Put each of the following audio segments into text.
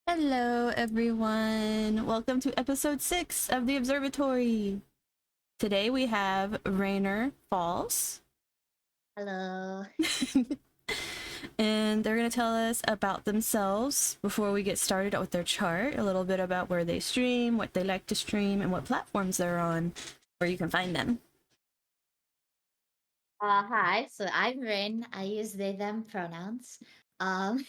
Hello, everyone. Welcome to episode 6 of the Observatory. Today we have Rainer Falls, Hello. and they're going to tell us about themselves before we get started with their chart, a little bit about where they stream, what they like to stream, and what platforms they're on, where you can find them. Hi. So I'm Rin. I use they them pronouns. I'm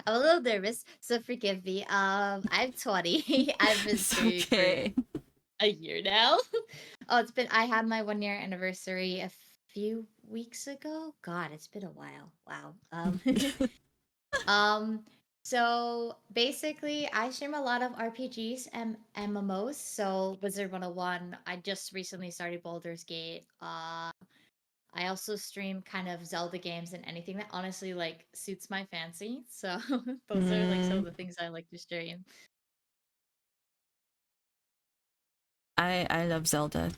a little nervous, so forgive me. I'm 20. I've been It's streaming for okay. a year now. I had my 1 year anniversary a few weeks ago. God, it's been a while. Wow. Um, so basically I stream a lot of RPGs and MMOs. So Wizard 101. I just recently started Baldur's Gate. I also stream kind of Zelda games and anything that honestly like suits my fancy. So those are like some of Mm, the things I like to stream. I love Zelda.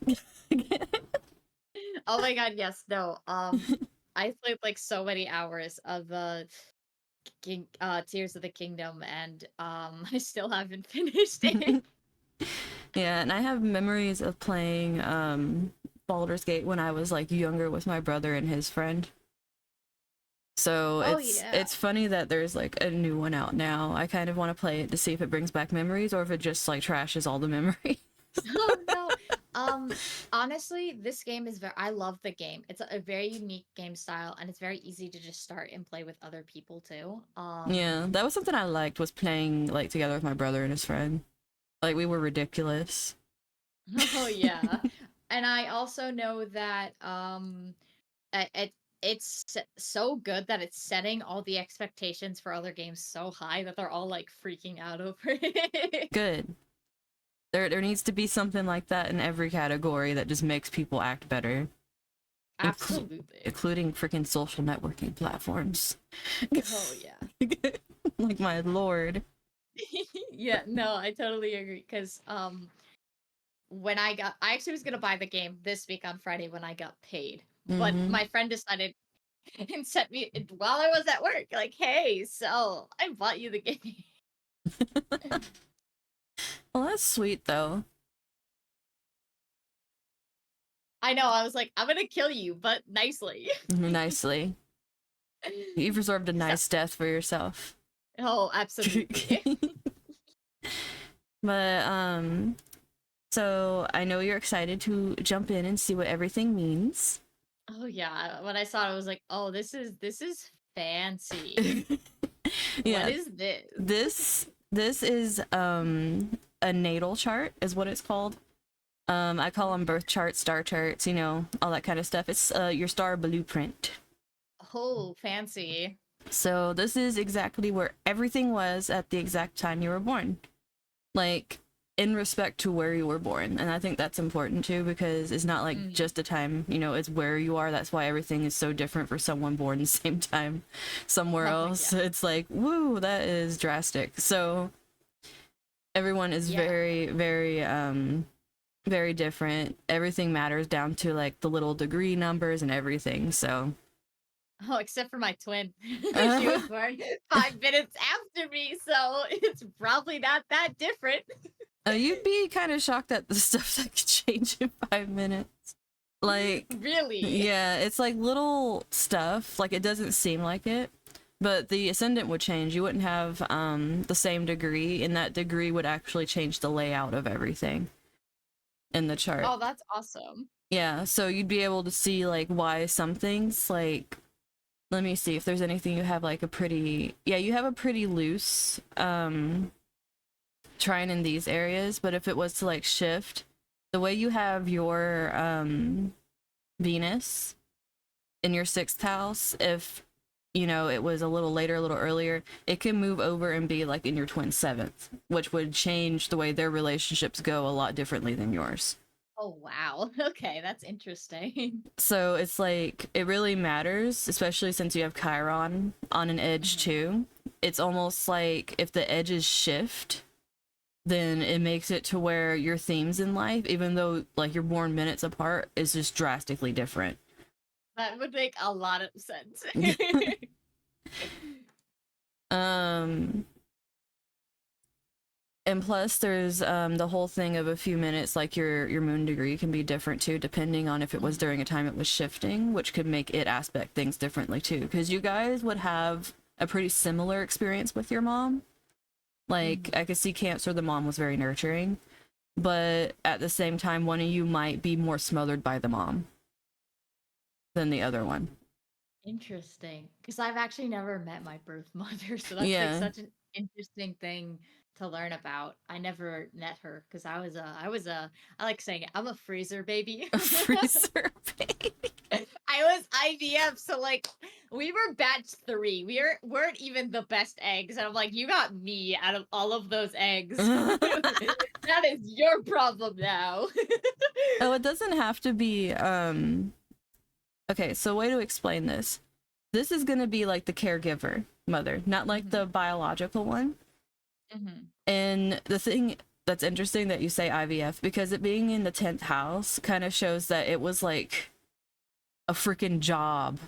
Oh my god, yes, no. I played like so many hours of Tears of the Kingdom and I still haven't finished it. Yeah, and I have memories of playing Baldur's Gate when I was like younger with my brother and his friend. So Oh yeah. it's funny that there's like a new one out now. I kind of want to play it to see if it brings back memories or if it just like trashes all the memories. Oh no. Um Honestly, this game is very I love the game. It's a very unique game style and it's very easy to just start and play with other people too. Yeah, that was something I liked was playing like together with my brother and his friend. Like we were ridiculous. Oh yeah. And I also know that so good that it's setting all the expectations for other games so high that they're all like freaking out over it. Good. There needs to be something like that in every category that just makes people act better, Absolutely. including freaking social networking platforms. Oh yeah. Like my lord. Yeah, no, I totally agree cuz I actually was going to buy the game this week on Friday when I got paid. But Mm-hmm. my friend decided and sent me while I was at work like, "Hey, so I bought you the game." Well, that's sweet though. I know. I was like, I'm gonna kill you, but nicely. Nicely. You've reserved a So, nice death for yourself. oh, absolutely. But so I know you're excited to jump in and see what everything means. Oh yeah. When I saw it, I was like, oh, this is fancy. What Yeah, is this? this is a natal chart is what it's called. I call them birth charts, star charts, all that kind of stuff. It's your star blueprint. Oh, fancy. So this is exactly where everything was at the exact time you were born. Like in respect to where you were born. And I think that's important too because it's not like Mm. just a time, it's where you are. That's why everything is so different for someone born the same time somewhere Oh else. yeah. It's like, woo, that is drastic. So everyone is Yeah. very different. Everything matters down to like the little degree numbers and everything. So Oh, except for my twin. She uh, was born 5 minutes after me, so it's probably not that different. you'd be kind of shocked at the stuff that could change in 5 minutes. Like, Really? yeah, it's like little stuff. Like, it doesn't seem like it, but the ascendant would change. You wouldn't have the same degree, and that degree would actually change the layout of everything in the chart. Oh, that's awesome. Yeah, so you'd be able to see like why some things like let me see if there's anything you have like a pretty yeah, you have a pretty loose trine in these areas, but if it was to like shift, the way you have your Venus in your sixth house, if it was a little later, a little earlier, it can move over and be like in your twin seventh, which would change the way their relationships go a lot differently than yours. Oh wow. Okay, that's interesting. So it's like it really matters, especially since you have Chiron on an edge Mhm. too. It's almost like if the edges shift, then it makes it to where your themes in life, even though like you're born minutes apart, is just drastically different. That would make a lot of sense. um And plus, there's the whole thing of a few minutes, like your moon degree can be different too, depending on if it was during a time it was shifting, which could make it aspect things differently too. Because you guys would have a pretty similar experience with your mom. Like, I could see Cancer, the mom was very nurturing, but at the same time, one of you might be more smothered by the mom than the other one. Interesting. Because I've actually never met my birth mother, so that's like Yeah. such an interesting thing to learn about. I never met her because I like saying it, I'm a freezer baby. A freezer baby. I was IVF, so like we were batch 3. Weren't even the best eggs, and I'm like, you got me out of all of those eggs. That is your problem now. Oh, it doesn't have to be okay, so way to explain this. This is gonna be like the caregiver mother, not like the biological one. And the thing that's interesting that you say IVF, because it being in the 10th house kind of shows that it was like a freaking job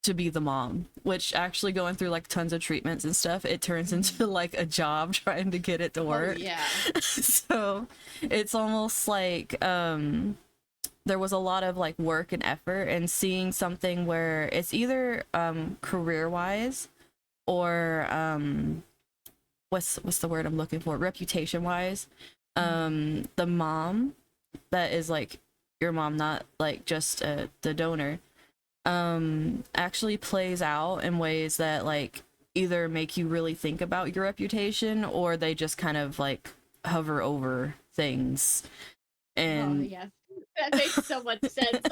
to be the mom, which actually going through like tons of treatments and stuff, it turns into like a job trying to get it to work. Oh, yeah. So it's almost like there was a lot of like work and effort, and seeing something where it's either career wise or what's the word I'm looking for, reputation wise, the mom that is like your mom, not like just the donor, actually plays out in ways that like either make you really think about your reputation, or they just kind of like hover over things. And oh yes, that makes so much sense.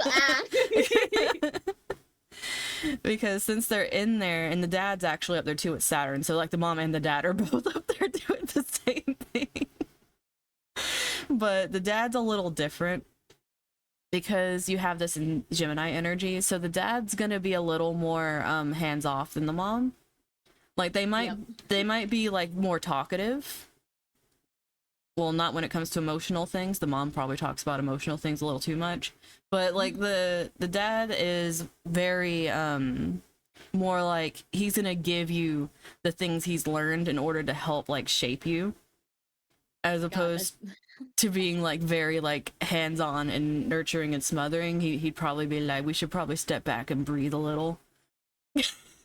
because since they're in there, and the dad's actually up there too with Saturn, so like the mom and the dad are both up there doing the same thing. But the dad's a little different because you have this in Gemini energy, so the dad's gonna be a little more hands off than the mom. Like they might be like more talkative. Well, not when it comes to emotional things. The mom probably talks about emotional things a little too much. But like the dad is very more like he's gonna give you the things he's learned in order to help like shape you, as opposed to being like very like hands-on and nurturing and smothering. He'd probably be like, we should probably step back and breathe a little.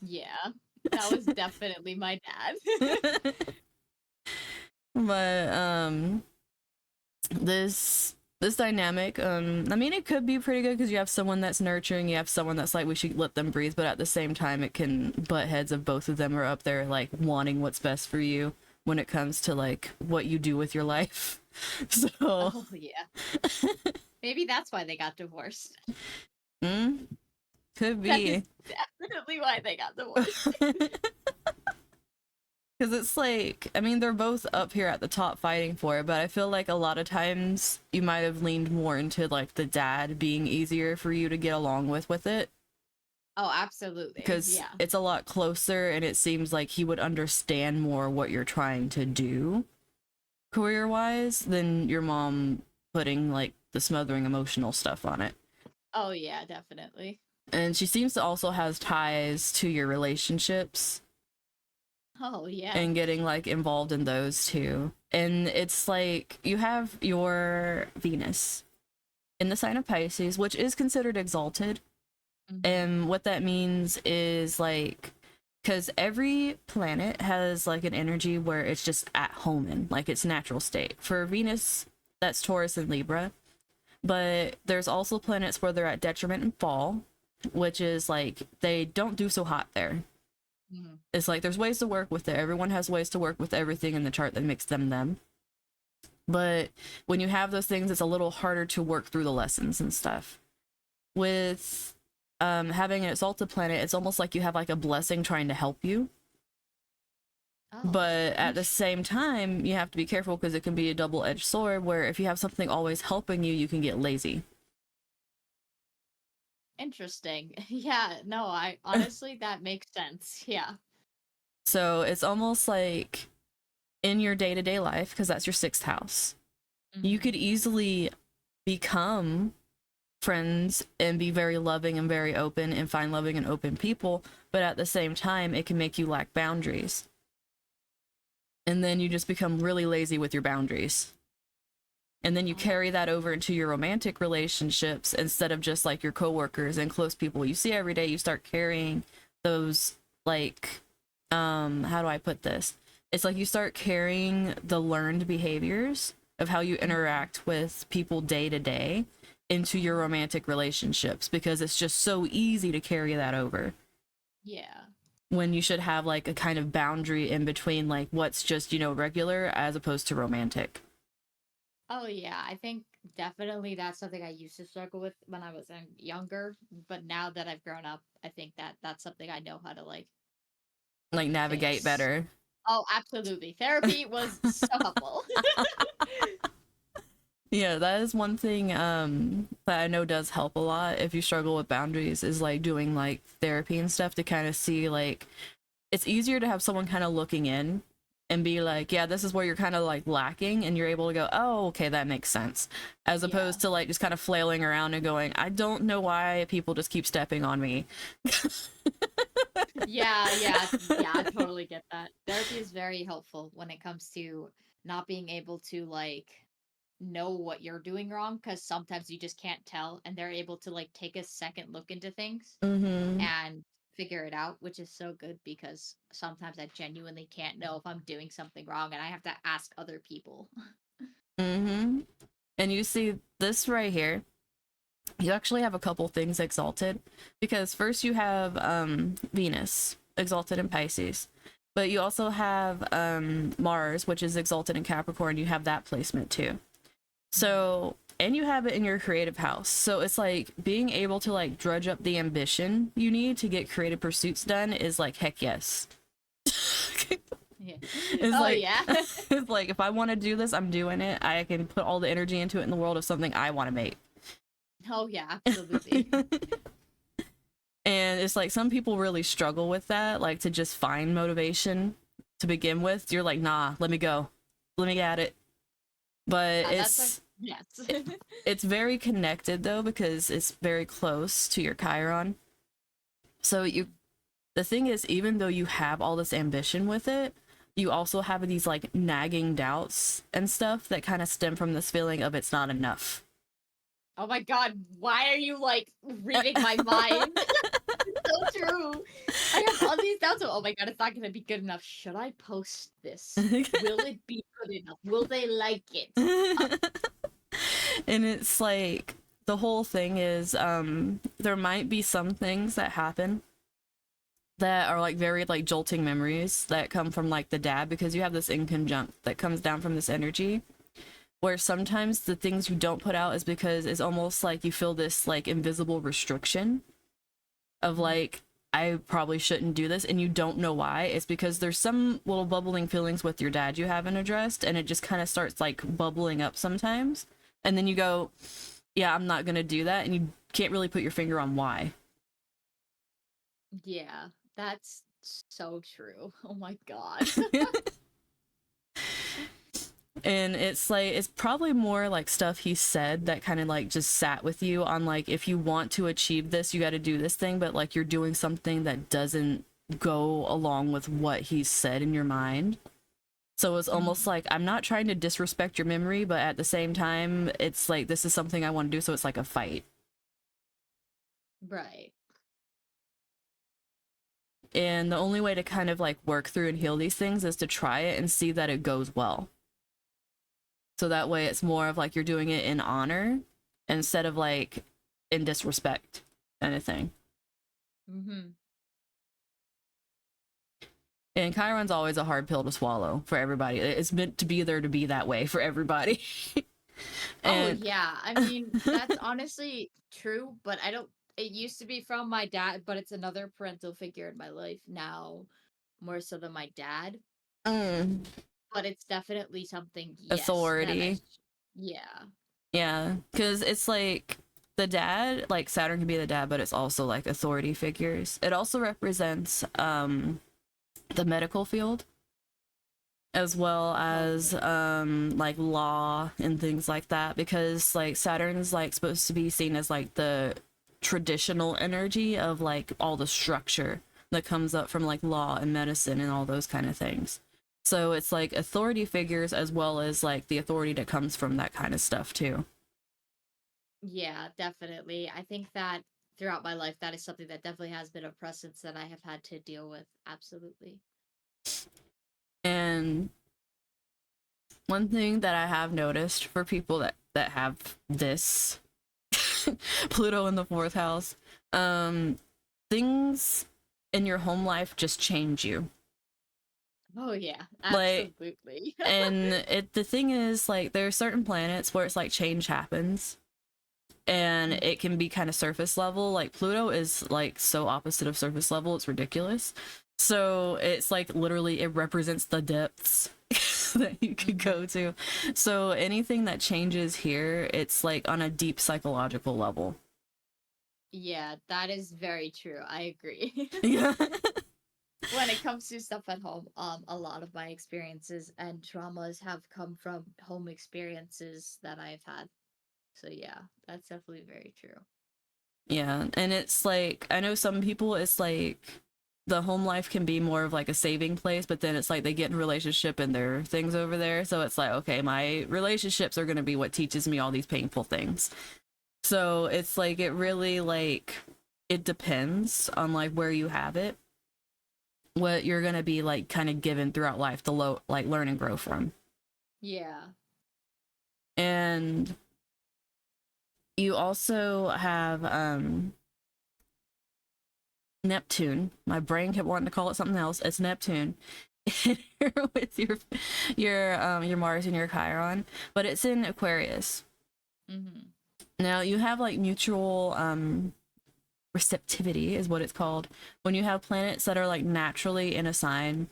Yeah, that was definitely my dad. But this dynamic, I mean, it could be pretty good because you have someone that's nurturing, you have someone that's like, we should let them breathe, but at the same time it can butt heads of both of them are up there like wanting what's best for you when it comes to like what you do with your life. So Oh yeah, maybe that's why they got divorced. Could That be. is definitely why they got divorced. Because it's like, I mean, they're both up here at the top fighting for it, but I feel like a lot of times you might have leaned more into like the dad being easier for you to get along with it. Oh, absolutely. Because Yeah. it's a lot closer, and it seems like he would understand more what you're trying to do career wise than your mom putting like the smothering emotional stuff on it. Oh yeah, definitely. And she seems to also has ties to your relationships Oh yeah. and getting like involved in those too. And it's like you have your Venus in the sign of Pisces, which is considered exalted. And what that means is like, because every planet has like an energy where it's just at home in, like its natural state. For Venus, that's Taurus and Libra. But there's also planets where they're at detriment and fall, which is like they don't do so hot there. It's like there's ways to work with it. Everyone has ways to work with everything in the chart that makes them. But when you have those things, it's a little harder to work through the lessons and stuff. With having an exalted planet, it's almost like you have like a blessing trying to help you. Oh, But at the same time, you have to be careful because it can be a double-edged sword where if you have something always helping you, you can get lazy. interesting. Yeah, no, I honestly that makes sense. Yeah. So it's almost like in your day-to-day life, because that's your 6th house, you could easily become friends and be very loving and very open and find loving and open people, but at the same time, it can make you lack boundaries. and then you just become really lazy with your boundaries. And then you Oh, carry that over into your romantic relationships instead of just like your coworkers and close people you see every day. You start carrying those, like, how do I put this? It's like you start carrying the learned behaviors of how you interact with people day to day into your romantic relationships, because it's just so easy to carry that over yeah. when you should have like a kind of boundary in between like what's just, regular as opposed to romantic. Oh yeah, I think definitely that's something I used to struggle with when I was younger, but now that I've grown up, I think that that's something I know how to like Like navigate fix. better. Oh, absolutely. Therapy was so helpful. Yeah, that is one thing that I know does help a lot if you struggle with boundaries, is like doing like therapy and stuff to kind of see like it's easier to have someone kind of looking in and be like, yeah, this is where you're kind of like lacking, and you're able to go, oh, okay, that makes sense, as Yeah. opposed to like just kind of flailing around and going, I don't know why people just keep stepping on me. Yeah, I totally get that. Therapy is very helpful when it comes to not being able to like know what you're doing wrong because sometimes you just can't tell and they're able to like take a second look into things Mm-hmm. and figure it out, which is so good because sometimes I genuinely can't know if I'm doing something wrong and I have to ask other people. Mm-hmm. And you see this right here, you actually have a couple things exalted, because first you have Venus exalted in Pisces, but you also have Mars, which is exalted in Capricorn. You have that placement too. So, and you have it in your creative house. So it's like being able to like drudge up the ambition you need to get creative pursuits done is like, heck yes. Yeah. It's Oh like yeah. it's like if I want to do this, I'm doing it. I can put all the energy into it in the world of something I want to make. Oh yeah, absolutely. And it's like some people really struggle with that, like to just find motivation to begin with. You're like, nah, let me go. Let me get it. But That's like yes. it's very connected though, because it's very close to your Chiron. So the thing is, even though you have all this ambition with it, you also have these like nagging doubts and stuff that kind of stem from this feeling of it's not enough. Oh my god, why are you like reading my mind? So true. I have all these doubts of, oh my god, it's not gonna be good enough. Should I post this? Will it be good enough? Will they like it? And it's like the whole thing is there might be some things that happen that are like very like jolting memories that come from like the dad, because you have this inconjunct that comes down from this energy, where sometimes the things you don't put out is because it's almost like you feel this like invisible restriction of like, I probably shouldn't do this, and you don't know why. It's because there's some little bubbling feelings with your dad you haven't addressed, and it just kind of starts like bubbling up sometimes, and then you go, yeah, I'm not gonna do that, and you can't really put your finger on why. Yeah, that's so true. Oh my god. And it's like it's probably more like stuff he said that kind of like just sat with you on like, if you want to achieve this, you got to do this thing, but like you're doing something that doesn't go along with what he said in your mind. So it's almost Mhm. like, I'm not trying to disrespect your memory, but at the same time it's like, this is something I want to do, so it's like a fight. Right. And the only way to kind of like work through and heal these things is to try it and see that it goes well. So that way it's more of like you're doing it in honor instead of like in disrespect kind of thing. Mm-hmm. And Chiron's always a hard pill to swallow for everybody. It's meant to be there to be that way for everybody. Oh And yeah. I mean, that's honestly true, but I don't it used to be from my dad, but it's another parental figure in my life now, more so than my dad. mm, But it's definitely something, yes, that I authority. yeah. Yeah, because it's like the dad, like Saturn can be the dad, but it's also like authority figures. It also represents the medical field, as well as Okay. like law and things like that, because like Saturn's like supposed to be seen as like the traditional energy of like all the structure that comes up from like law and medicine and all those kind of things. So it's like authority figures as well as like the authority that comes from that kind of stuff too. Yeah, definitely. I think that throughout my life, that is something that definitely has been a presence that I have had to deal with. Absolutely. And one thing that I have noticed for people that have this Pluto in the fourth house, um, things in your home life just change you. Oh yeah, Like, absolutely. and the thing is, like, there are certain planets where it's like change happens, and Mhm. it can be kind of surface level. Like Pluto is like so opposite of surface level, it's ridiculous. So it's like literally it represents the depths that you could Mhm. go to. So anything that changes here, it's like on a deep psychological level. Yeah, that is very true. I agree. Yeah. When it comes to stuff at home, a lot of my experiences and traumas have come from home experiences that I've had. So yeah, that's definitely very true. Yeah, and it's like I know some people it's like the home life can be more of like a saving place, but then it's like they get in a relationship and their things over there. So it's like, okay, my relationships are going to be what teaches me all these painful things. So it's like it really like it depends on like where you have it, what you're going to be like kind of given throughout life to like learn and grow from. Yeah. And you also have Neptune. My brain kept wanting to call it something else. It's Neptune with your Mars and your Chiron, but it's in Aquarius. Mm-hmm. Now you have like mutual receptivity is what it's called when you have planets that are like naturally in a sign,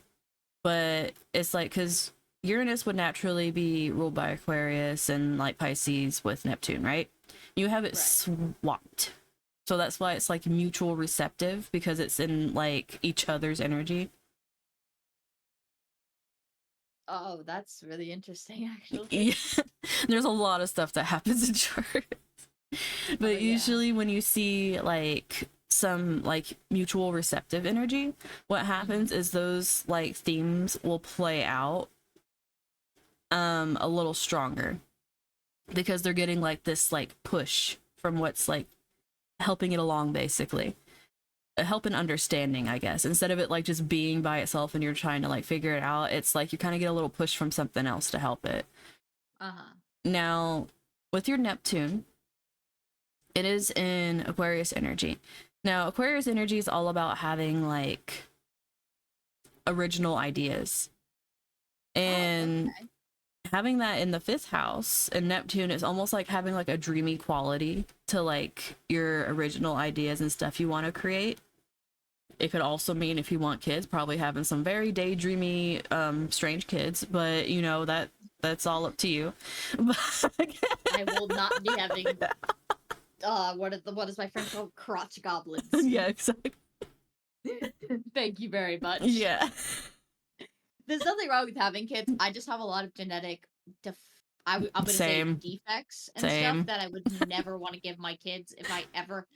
but it's like because Uranus would naturally be ruled by Aquarius and like Pisces with Neptune, right? You have it Right. swapped. So that's why it's like mutual receptive because it's in like each other's energy. Oh, that's really interesting, actually. Yeah. There's a lot of stuff that happens in charts. Oh But yeah. usually when you see like some like mutual receptive energy, what Mm-hmm. happens is those like themes will play out a little stronger because they're getting like this like push from what's like helping it along basically. A help in understanding, I guess. Instead of it like just being by itself and you're trying to like figure it out, it's like you kind of get a little push from something else to help it. Uh-huh. Now, with your Neptune, it is in Aquarius energy. Now, Aquarius energy is all about having like original ideas. Oh, And okay. having that in the fifth house and Neptune is almost like having like a dreamy quality to like your original ideas and stuff you want to create. It could also mean if you want kids, probably having some very daydreamy, strange kids, but you know, that's all up to you. I will not be having what is my friend called? Crotch goblins. Yeah, exactly. Thank you very much. Yeah. There's nothing wrong with having kids. I just have a lot of genetic I'm gonna say Same. defects and stuff Same. that I would never want to give my kids. If I ever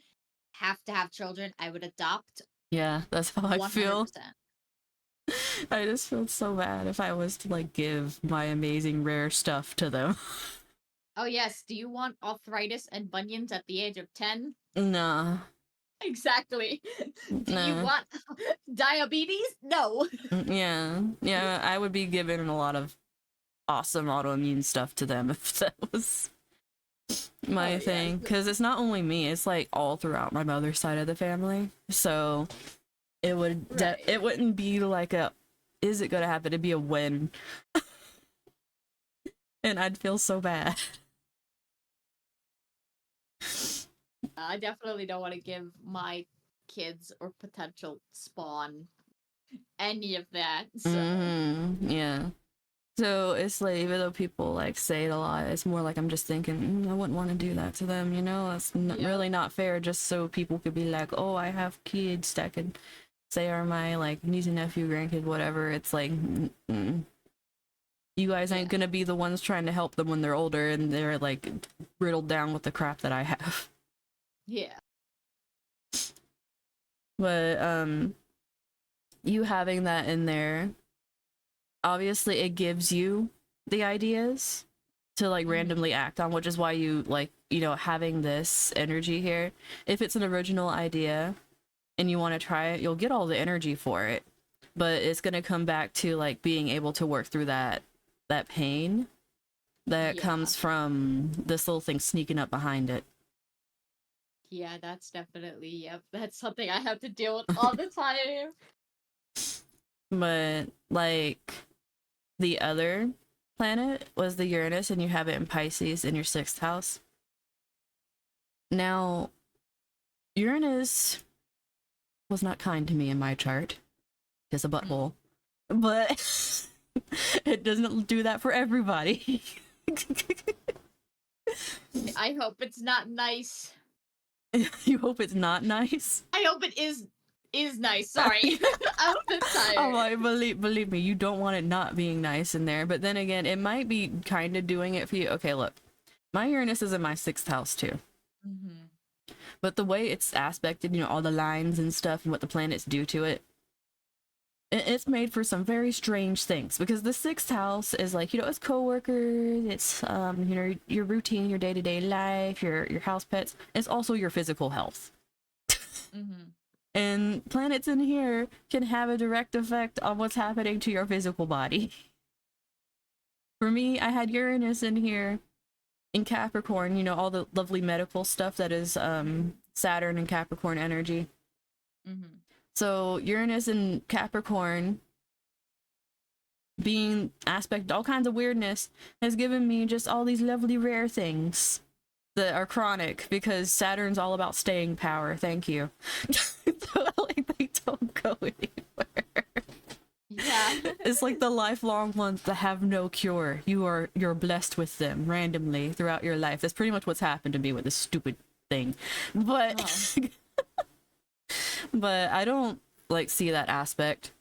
have to have children, I would adopt Yeah, that's how I feel. 100%. I just feel so bad if I was to like give my amazing rare stuff to them. Oh yes, do you want arthritis and bunions at the age of 10? Nah. Exactly. Do you Nah. want diabetes? No. Yeah. Yeah, I would be giving a lot of awesome autoimmune stuff to them if that was Oh my yes. thing. Because it's not only me, it's like all throughout my mother's side of the family. So Right. it wouldn't be like a is it gonna happen? It'd be a when. And I'd feel so bad. I definitely don't want to give my kids or potential spawn any of that. So, Yeah. So it's like even though people like say it a lot, it's more like I'm just thinking I wouldn't want to do that to them. You know, that's yep. really not fair. Just so people could be like, oh, I have kids that could say are my like niece and nephew, grandkid, whatever. It's like you guys ain't Yeah. gonna be the ones trying to help them when they're older and they're like riddled down with the crap that I have. Yeah. But you having that in there obviously it gives you the ideas to like Mm-hmm. randomly act on, which is why you like, you know, having this energy here. If it's an original idea and you want to try it, you'll get all the energy for it. But it's going to come back to like being able to work through that pain that Yeah. comes from this little thing sneaking up behind it. Yeah, that's definitely, yep. That's something I have to deal with all the time. But like the other planet was the Uranus, and you have it in Pisces in your 6th house. Now, Uranus was not kind to me in my chart. It's a butthole. But it doesn't do that for everybody. I hope it's not nice. You hope it's not nice. I hope it is nice. Sorry. I'm just Oh, tired. well, believe me, you don't want it not being nice in there. But then again, it might be kind of doing it for you. Okay, look, my Uranus is in my 6th house too. Mm-hmm. But the way it's aspected, you know, all the lines and stuff and what the planets do to it, it's made for some very strange things, because the 6th house is like, you know, it's coworkers, it's you know, your routine, your day-to-day life, your house pets. It's also your physical health. Mm-hmm. And planets in here can have a direct effect on what's happening to your physical body. For me, I had Uranus in here in Capricorn, you know, all the lovely medical stuff that is Saturn and Capricorn energy. Mm-hmm. So Uranus and Capricorn being aspect all kinds of weirdness has given me just all these lovely rare things that are chronic, because Saturn's all about staying power. Thank you. So, like, they don't go anywhere. Yeah. It's like the lifelong ones that have no cure. You're blessed with them randomly throughout your life. That's pretty much what's happened to me with this stupid thing. But Oh. but I don't like see that aspect.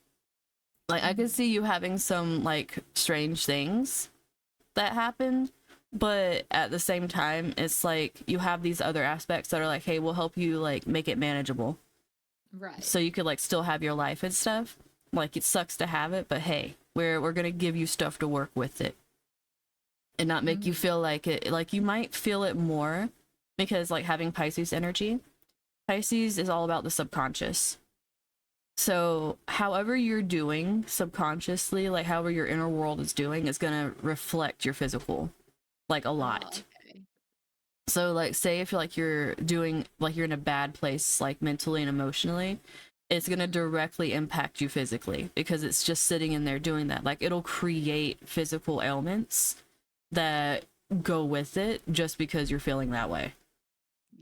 Like, I could Mm-hmm. see you having some like strange things that happen, but at the same time it's like you have these other aspects that are like, hey, we'll help you like make it manageable Right. so you could like still have your life and stuff. Like, it sucks to have it, but hey, we're gonna give you stuff to work with it and not make you Mm-hmm. feel like it. Like, you might feel it more because like having Pisces energy, Pisces is all about the subconscious. So, however you're doing subconsciously, like however your inner world is doing, is gonna reflect your physical, like a Oh, lot. okay. So, like, say if you're doing, like, you're in a bad place, like mentally and emotionally, it's gonna directly impact you physically, because it's just sitting in there doing that. Like, it'll create physical ailments that go with it just because you're feeling that way.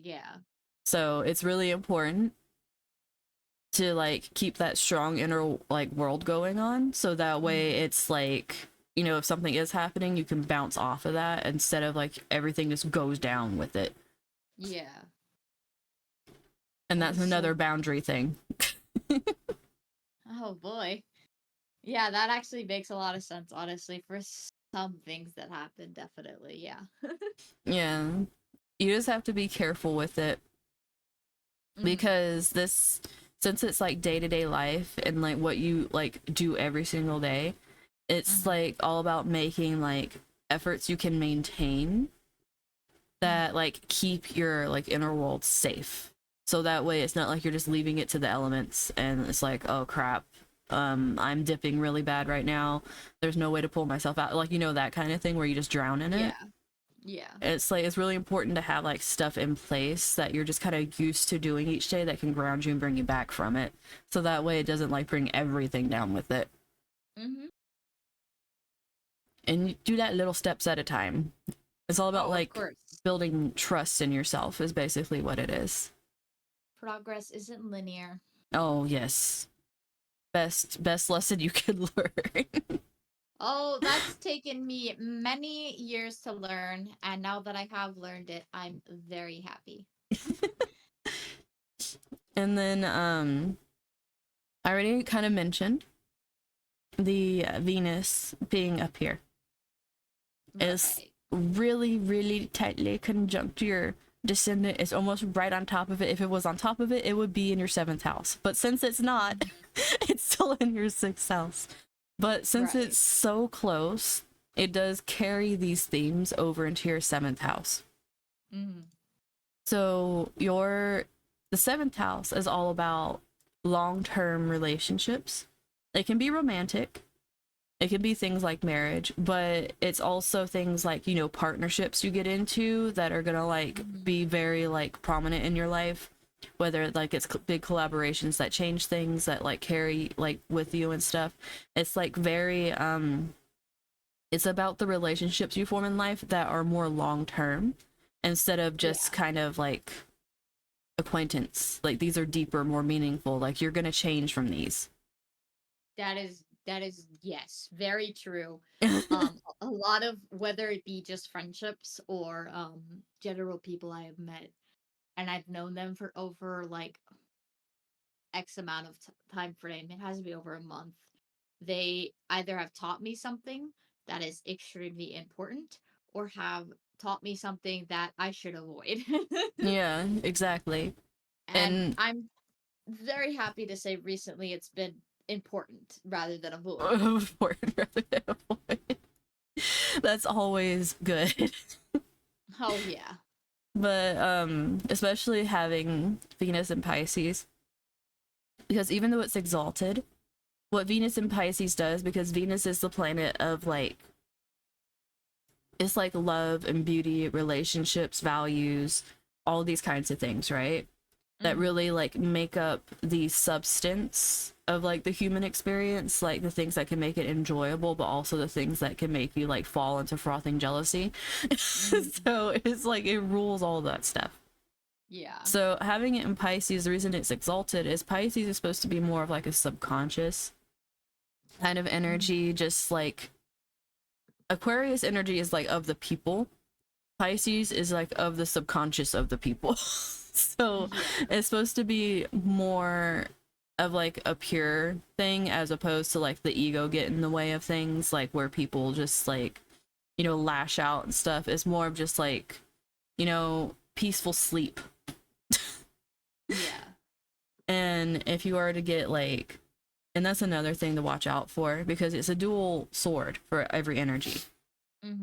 Yeah. So, it's really important to like keep that strong inner like world going on, so that way Mm-hmm. it's like, you know, if something is happening, you can bounce off of that instead of like everything just goes down with it. Yeah. And That that's is another so. boundary thing. Oh boy. Yeah, that actually makes a lot of sense, honestly, for some things that happen, definitely. Yeah. Yeah, you just have to be careful with it, Mm-hmm. because this, since it's like day-to-day life and like what you like do every single day, it's Mm-hmm. like all about making like efforts you can maintain that Mm-hmm. like keep your like inner world safe. So that way it's not like you're just leaving it to the elements and it's like, oh crap, I'm dipping really bad right now. There's no way to pull myself out. Like, you know, that kind of thing where you just drown in it. Yeah. Yeah. It's like it's really important to have like stuff in place that you're just kind of used to doing each day that can ground you and bring you back from it. So that way it doesn't like bring everything down with it. Mm-hmm. And you do that little steps at a time. It's all about Oh, of like course. building trust in yourself is basically what it is. Progress isn't linear. Oh yes. Best lesson you could learn. Oh, that's taken me many years to learn, and now that I have learned it, I'm very happy. And then I already kind of mentioned the Venus being up here is Right. really really tightly conjunct your descendant. It's almost right on top of it. If it was on top of it, it would be in your 7th house, but since it's not, Mm-hmm. it's still in your 6th house. But since Right. it's so close, it does carry these themes over into your seventh house. Mm. So the seventh house is all about long-term relationships. It can be romantic. It can be things like marriage, but it's also things like, partnerships you get into that are going to like Mm. be very like prominent in your life, whether like it's big collaborations that change things that like carry like with you and stuff. It's like very it's about the relationships you form in life that are more long term instead of just Yeah. kind of like acquaintance. Like these are deeper, more meaningful. Like you're going to change from these. That is yes, very true. A lot of, whether it be just friendships or general people I have met and I've known them for over like X amount of time frame. It has to be over a month. They either have taught me something that is extremely important or have taught me something that I should avoid. Yeah, exactly. And And I'm very happy to say recently it's been important rather than avoid. avoid rather than avoid. That's always good. Oh yeah. But especially having Venus in Pisces, because even though it's exalted, what Venus in Pisces does, because Venus is the planet of like, it's like love and beauty, relationships, values, all these kinds of things, right? That Hmm. really like make up the substance of like the human experience, like the things that can make it enjoyable, but also the things that can make you like fall into frothing jealousy. Hmm. So it's like it rules all that stuff. Yeah. So having it in Pisces, the reason it's exalted is Pisces is supposed to be more of like a subconscious kind of Hmm. energy, just like Aquarius energy is like of the people. Pisces is like of the subconscious of the people. So Yeah. it's supposed to be more of like a pure thing as opposed to like the ego get in the way of things, like where people just like, lash out and stuff. It's more of just like, peaceful sleep. Yeah. And if you are to get like, and that's another thing to watch out for because it's a dual sword for every energy. Hmm.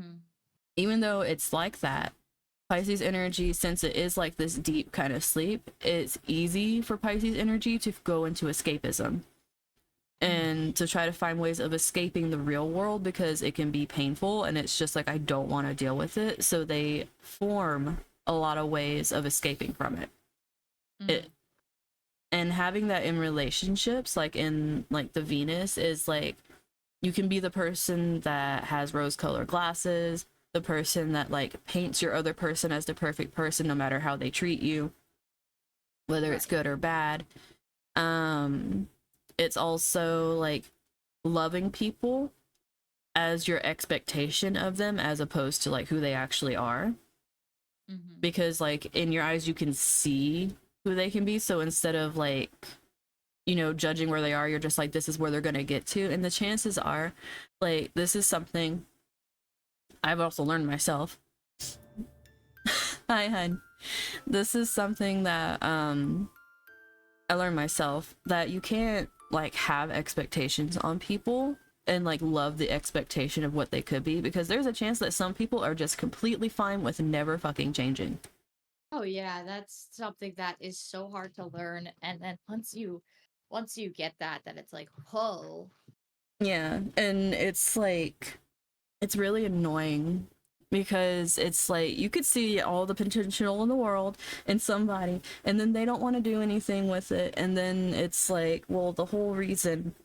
Even though it's like that, Pisces energy, since it is like this deep kind of sleep, it's easy for Pisces energy to go into escapism Hmm. and to try to find ways of escaping the real world because it can be painful and it's just like, I don't want to deal with it. So they form a lot of ways of escaping from it. It Hmm. and having that in relationships, like in like the Venus, is like you can be the person that has rose colored glasses, the person that like paints your other person as the perfect person no matter how they treat you, whether it's Right. good or bad. um it's also like loving people as your expectation of them as opposed to like who they actually are, Hmm. because like in your eyes you can see who they can be, so instead of like judging where they are, you're just like, this is where they're going to get to. And the chances are like this is something I've also learned myself. Hi hun. This is something that I learned myself, that you can't like have expectations on people and like love the expectation of what they could be, because there's a chance that some people are just completely fine with never fucking changing. Oh yeah, that's something that is so hard to learn, and then once you get that, then it's like, whoa. Yeah, and it's really annoying because it's like you could see all the potential in the world in somebody and then they don't want to do anything with it, and then it's like, well, the whole reason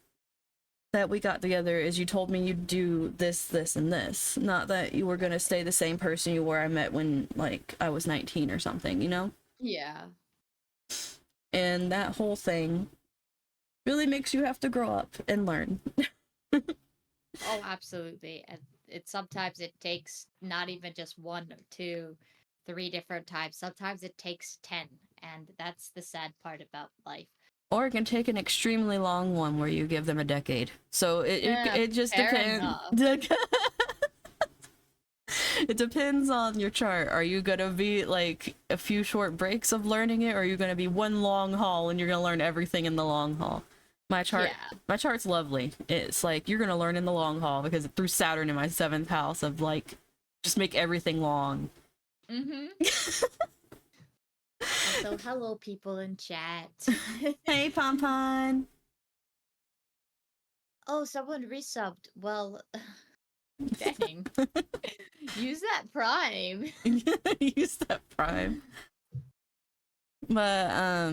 that we got together is you told me you'd do this, this, and this. Not that you were gonna stay the same person you were I met when like I was 19 or something. Yeah. And that whole thing really makes you have to grow up and learn. Oh, absolutely. And sometimes it takes not even just one or two, three different times. Sometimes it takes 10, and that's the sad part about life. Or it can take an extremely long one where you give them a decade. So Yeah, it just fair depends. enough. It depends on your chart. Are you gonna be like a few short breaks of learning it, or are you gonna be one long haul and you're gonna learn everything in the long haul? My chart, Yeah. my chart's lovely. It's like you're gonna learn in the long haul because through Saturn in my seventh house of like just make everything long. Mm-hmm. Also, hello, people in chat. Hey, Pompon. Oh, someone resubbed. Well, dang. Use that Prime. Use that Prime. But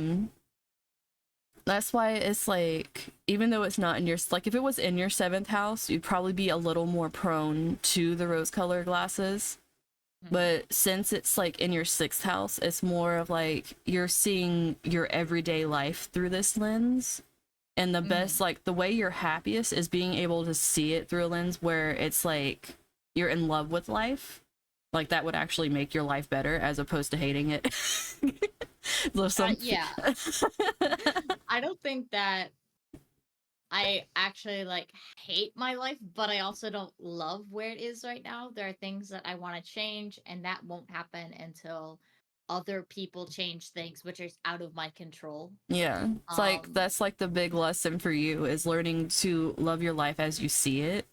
that's why it's like, even though it's not in your, like, if it was in your seventh house, you'd probably be a little more prone to the rose colored glasses. But since it's like in your sixth house, it's more of like you're seeing your everyday life through this lens. And the best, like, the way you're happiest is being able to see it through a lens where it's like you're in love with life. Like, that would actually make your life better as opposed to hating it. Yeah. I don't think that I actually like hate my life, but I also don't love where it is right now. There are things that I want to change, and that won't happen until other people change things, which is out of my control. Yeah, it's like that's like the big lesson for you is learning to love your life as you see it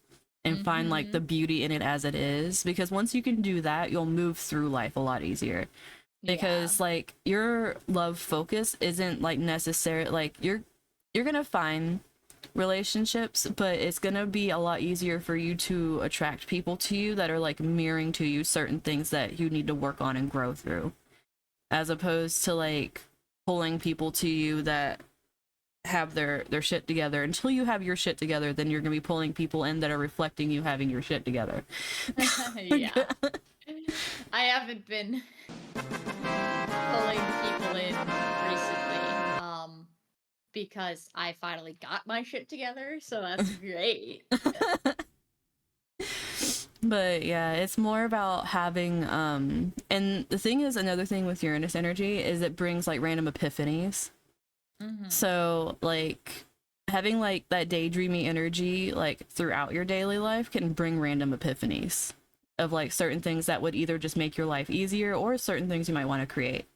and find like the beauty in it as it is, because once you can do that, you'll move through life a lot easier. Because like your love focus isn't like necessary, like you're gonna find relationships, but it's gonna be a lot easier for you to attract people to you that are like mirroring to you certain things that you need to work on and grow through, as opposed to like pulling people to you that have their shit together. Until you have your shit together, then you're gonna be pulling people in that are reflecting you having your shit together. Yeah. I haven't been pulling people in recently, because I finally got my shit together, so that's great. But yeah, it's more about having and the thing is, another thing with Uranus energy is it brings like random epiphanies. So like having like that daydreamy energy like throughout your daily life can bring random epiphanies of like certain things that would either just make your life easier or certain things you might want to create.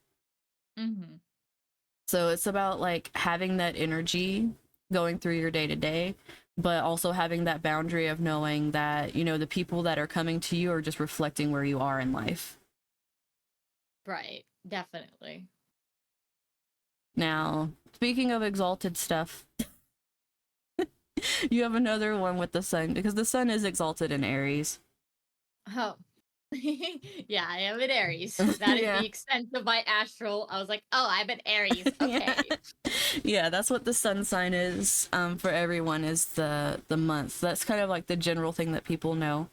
So it's about like having that energy going through your day to day, but also having that boundary of knowing that, you know, the people that are coming to you are just reflecting where you are in life. Right, definitely. Now, speaking of exalted stuff, you have another one with the sun, because the sun is exalted in Aries. Oh. Yeah, I am an Aries. That is Yeah. the extent of my astral. I was like, oh, I'm an Aries. Okay. Yeah, that's what the sun sign is for everyone, is the month. That's kind of like the general thing that people know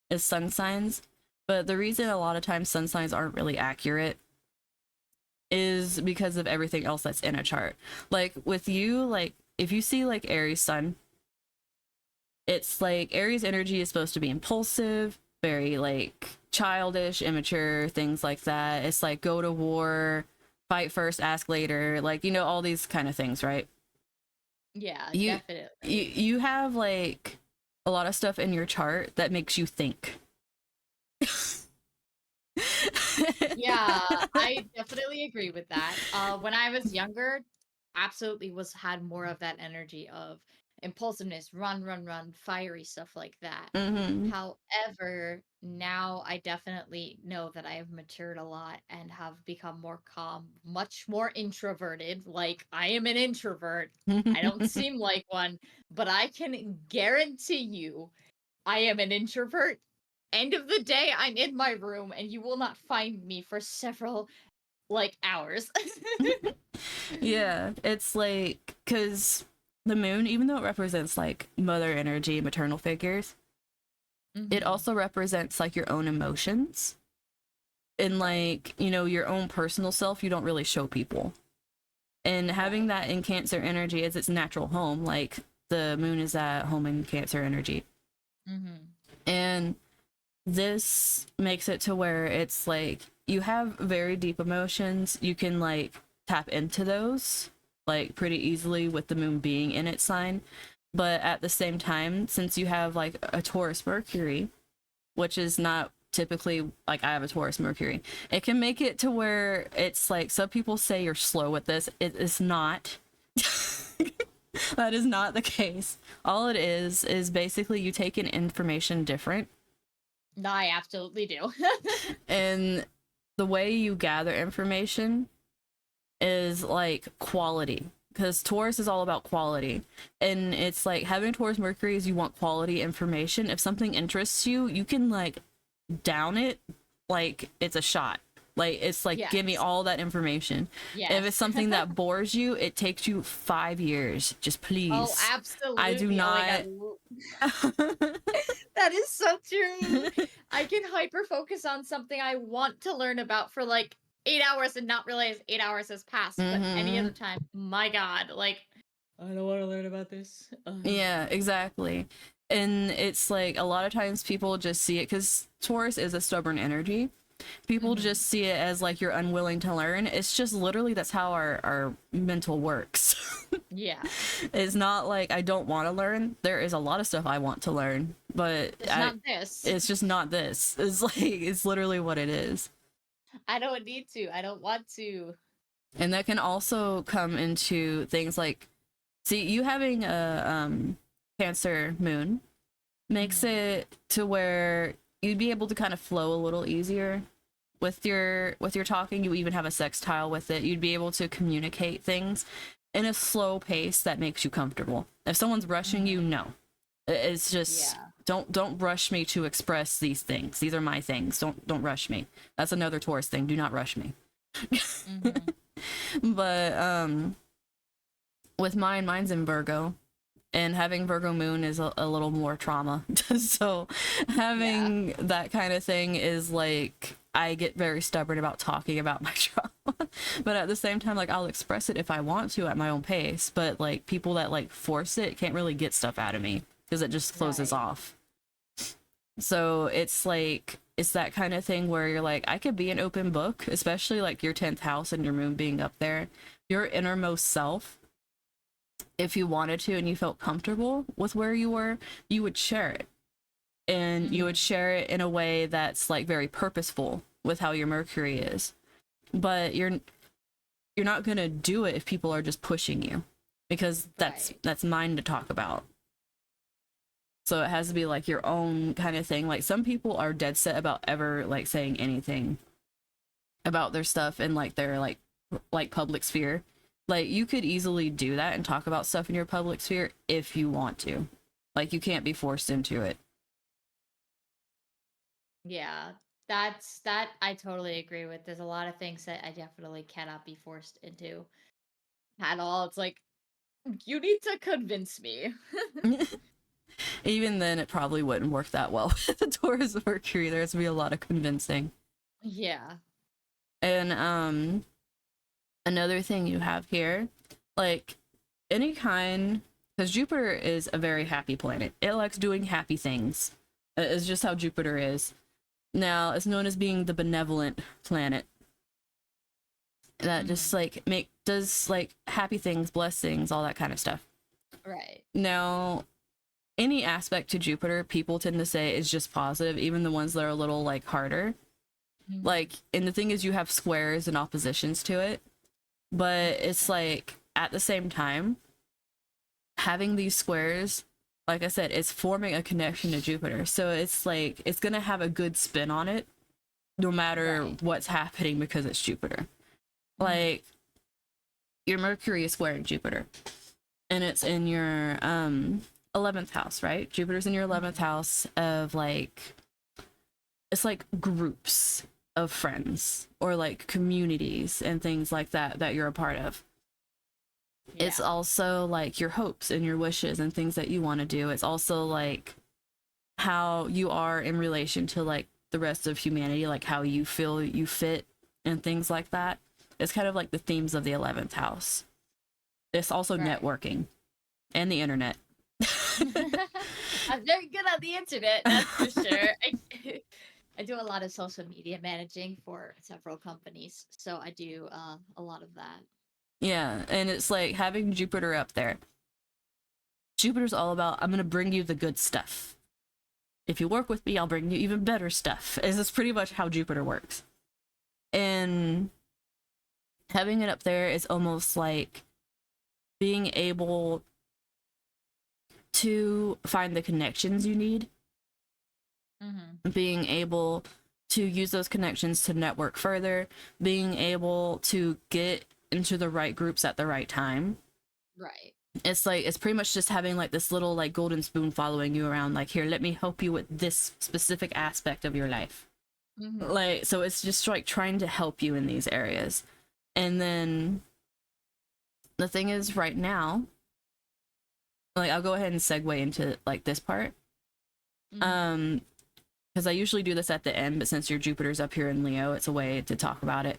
is sun signs. But the reason a lot of times sun signs aren't really accurate is because of everything else that's in a chart. Like with you, like if you see like Aries sun, it's like Aries energy is supposed to be impulsive, very like childish, immature, things like that. It's like go to war, fight first, ask later, like, you know, all these kind of things, right? Yeah, You definitely. you have like a lot of stuff in your chart that makes you think. Yeah, I definitely agree with that. When I was younger, absolutely had more of that energy of impulsiveness, run, run, run, fiery stuff like that. However, now I definitely know that I have matured a lot and have become more calm, much more introverted. Like, I am an introvert. I don't seem like one, but I can guarantee you I am an introvert. End of the day, I'm in my room and you will not find me for several, like, hours. Yeah, it's like, because the moon, even though it represents like mother energy, maternal figures, it also represents like your own emotions and like, you know, your own personal self. You don't really show people. And having that in Cancer energy is its natural home. Like the moon is at home in Cancer energy. And this makes it to where it's like you have very deep emotions. You can like tap into those like pretty easily with the moon being in its sign. But at the same time, since you have like a Taurus Mercury, which is not typically like, I have a Taurus Mercury, it can make it to where it's like some people say you're slow with this. It is not. That is not the case. All it is basically you take in information different, No, I absolutely do. and the way you gather information is like quality, because Taurus is all about quality, and it's like having Taurus Mercury is you want quality information. If something interests you, you can like down it like it's a shot. Like it's like give me Yes. all that information. If it's Yes. something that bores you, it takes you 5 years. Just Oh, please. I do absolutely. Oh my not. god. That is so true. I can hyper focus on something I want to learn about for like 8 hours and not realize 8 hours has passed. But any other Hmm. time, my god, like I don't want to learn about this. Yeah, exactly. And it's like a lot of times people just see it because Taurus is a stubborn energy. People Mhm. just see it as like you're unwilling to learn. It's just literally that's how our mental works. Yeah. It's not like I don't want to learn. There is a lot of stuff I want to learn, but It's not this. it's just not this. It's like it's literally what it is. I don't need to. I don't want to. And that can also come into things like, see, you having a Cancer moon makes Mhm. it to where you'd be able to kind of flow a little easier with your talking. You even have a sextile with it. You'd be able to communicate things in a slow pace that makes you comfortable. If someone's rushing you, Mhm. no. It's just Yeah. don't rush me to express these things. These are my things. Don't rush me. That's another Taurus thing. Do not rush me. Mhm. But with mine's in Virgo, and having Virgo moon is a little more trauma. So Yeah. having that kind of thing is like I get very stubborn about talking about my trauma. But at the same time, like I'll express it if I want to at my own pace. But like people that like force it can't really get stuff out of me because it just closes Right. off. So it's like it's that kind of thing where you're like, I could be an open book, especially like your 10th house and your moon being up there. Your innermost self, if you wanted to and you felt comfortable with where you were, you would share it. And you would Mhm. share it in a way that's like very purposeful with how your Mercury is. But you're not going to do it if people are just pushing you, because Right. that's mine to talk about. So it has to be like your own kind of thing. Like some people are dead set about ever like saying anything about their stuff in like their like public sphere. Like you could easily do that and talk about stuff in your public sphere if you want to. Like you can't be forced into it. Yeah. That I totally agree with. There's a lot of things that I definitely cannot be forced into at all. It's like you need to convince me. Even then it probably wouldn't work that well with the Taurus Mercury. There's to be a lot of convincing. Yeah. And another thing you have here, like any kind, because Jupiter is a very happy planet. It likes doing happy things. It's just how Jupiter is. Now, it's known as being the benevolent planet that just Mhm. like make does like happy things, blessings, all that kind of stuff. Right. Now, any aspect to Jupiter, people tend to say is just positive, even the ones that are a little like harder. Mhm. Like, and the thing is, you have squares and oppositions to it, but it's Interesting. like at the same time, having these squares, like I said, it's forming a connection to Jupiter. So it's like it's gonna have a good spin on it, no matter Right. what's happening because it's Jupiter. Mhm. Like your Mercury is squaring Jupiter, and it's in your 11th house, right? Jupiter's in your 11th Mhm. house of like it's like groups of friends or like communities and things like that that you're a part of. It's Yeah. also like your hopes and your wishes and things that you want to do. It's also like how you are in relation to like the rest of humanity, like how you feel you fit and things like that. It's kind of like the themes of the 11th house. It's also Right. networking and the internet. I'm very good on the internet, that's for sure. I do a lot of social media managing for several companies, so I do a lot of that. Yeah, and it's like having Jupiter up there. Jupiter's all about I'm going to bring you the good stuff. If you work with me, I'll bring you even better stuff. Is this pretty much how Jupiter works? And having it up there is almost like being able to find the connections you need, being able to use those connections to network further, being able to get into the right groups at the right time. Right. It's like, it's pretty much just having like this little like golden spoon following you around, like, here, let me help you with this specific aspect of your life. Like, so it's just like trying to help you in these areas. And then the thing is, right now, like, I'll go ahead and segue into like this part. Because I usually do this at the end, but since your Jupiter's up here in Leo, it's a way to talk about it.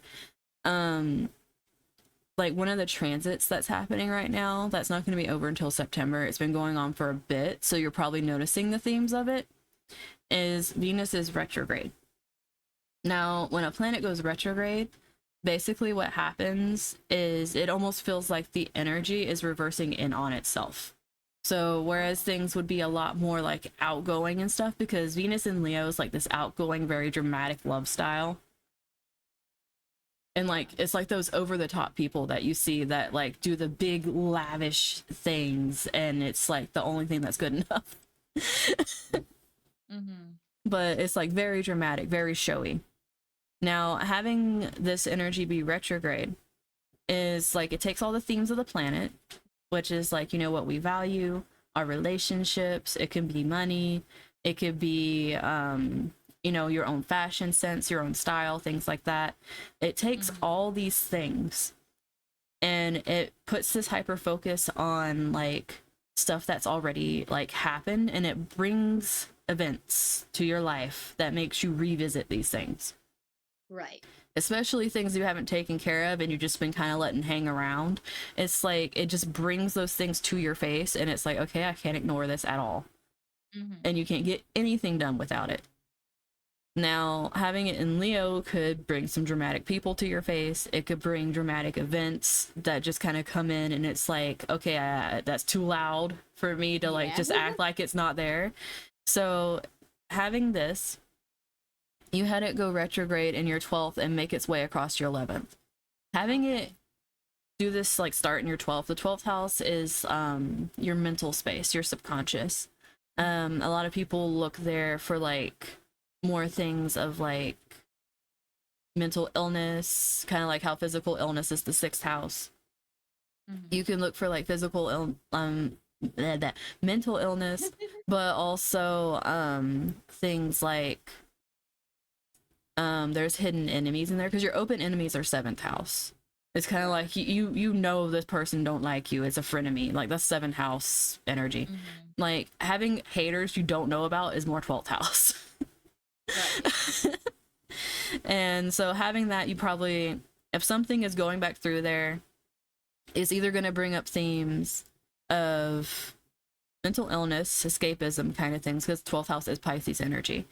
Like, one of the transits that's happening right now, that's not going to be over until September. It's been going on for a bit, so you're probably noticing the themes of it, is Venus is retrograde. Now, when a planet goes retrograde, basically what happens is it almost feels like the energy is reversing in on itself. So whereas things would be a lot more like outgoing and stuff, because Venus in Leo is like this outgoing, very dramatic love style. And like, it's like those over the top people that you see that like do the big lavish things, and it's like the only thing that's good enough. But it's like very dramatic, very showy. Now, having this energy be retrograde is like, it takes all the themes of the planet, which is like, you know, what we value, our relationships. It can be money. It could be, you know, your own fashion sense, your own style, things like that. It takes all these things and it puts this hyper focus on like stuff that's already like happened, and it brings events to your life that makes you revisit these things. Right. Especially things you haven't taken care of and you've just been kind of letting hang around. It's like, it just brings those things to your face, and it's like, okay, I can't ignore this at all. And you can't get anything done without it. Now, having it in Leo could bring some dramatic people to your face. It could bring dramatic events that just kind of come in, and it's like, okay, that's too loud for me to like just act like it's not there. So having this, you had it go retrograde in your 12th and make its way across your 11th. Having it do this, like, start in your 12th. The 12th house is your mental space, your subconscious. A lot of people look there for like more things of like mental illness, kind of like how physical illness is the 6th house. You can look for like mental illness, but also things like there's hidden enemies in there, because your open enemies are 7th house. It's kind of like you know this person don't like you. It's a frenemy. Like, that's 7th house energy. Like, having haters you don't know about is more 12th house. Right. And so having that, you probably, if something is going back through there, is either going to bring up themes of mental illness, escapism kind of things, because 12th house is Pisces energy.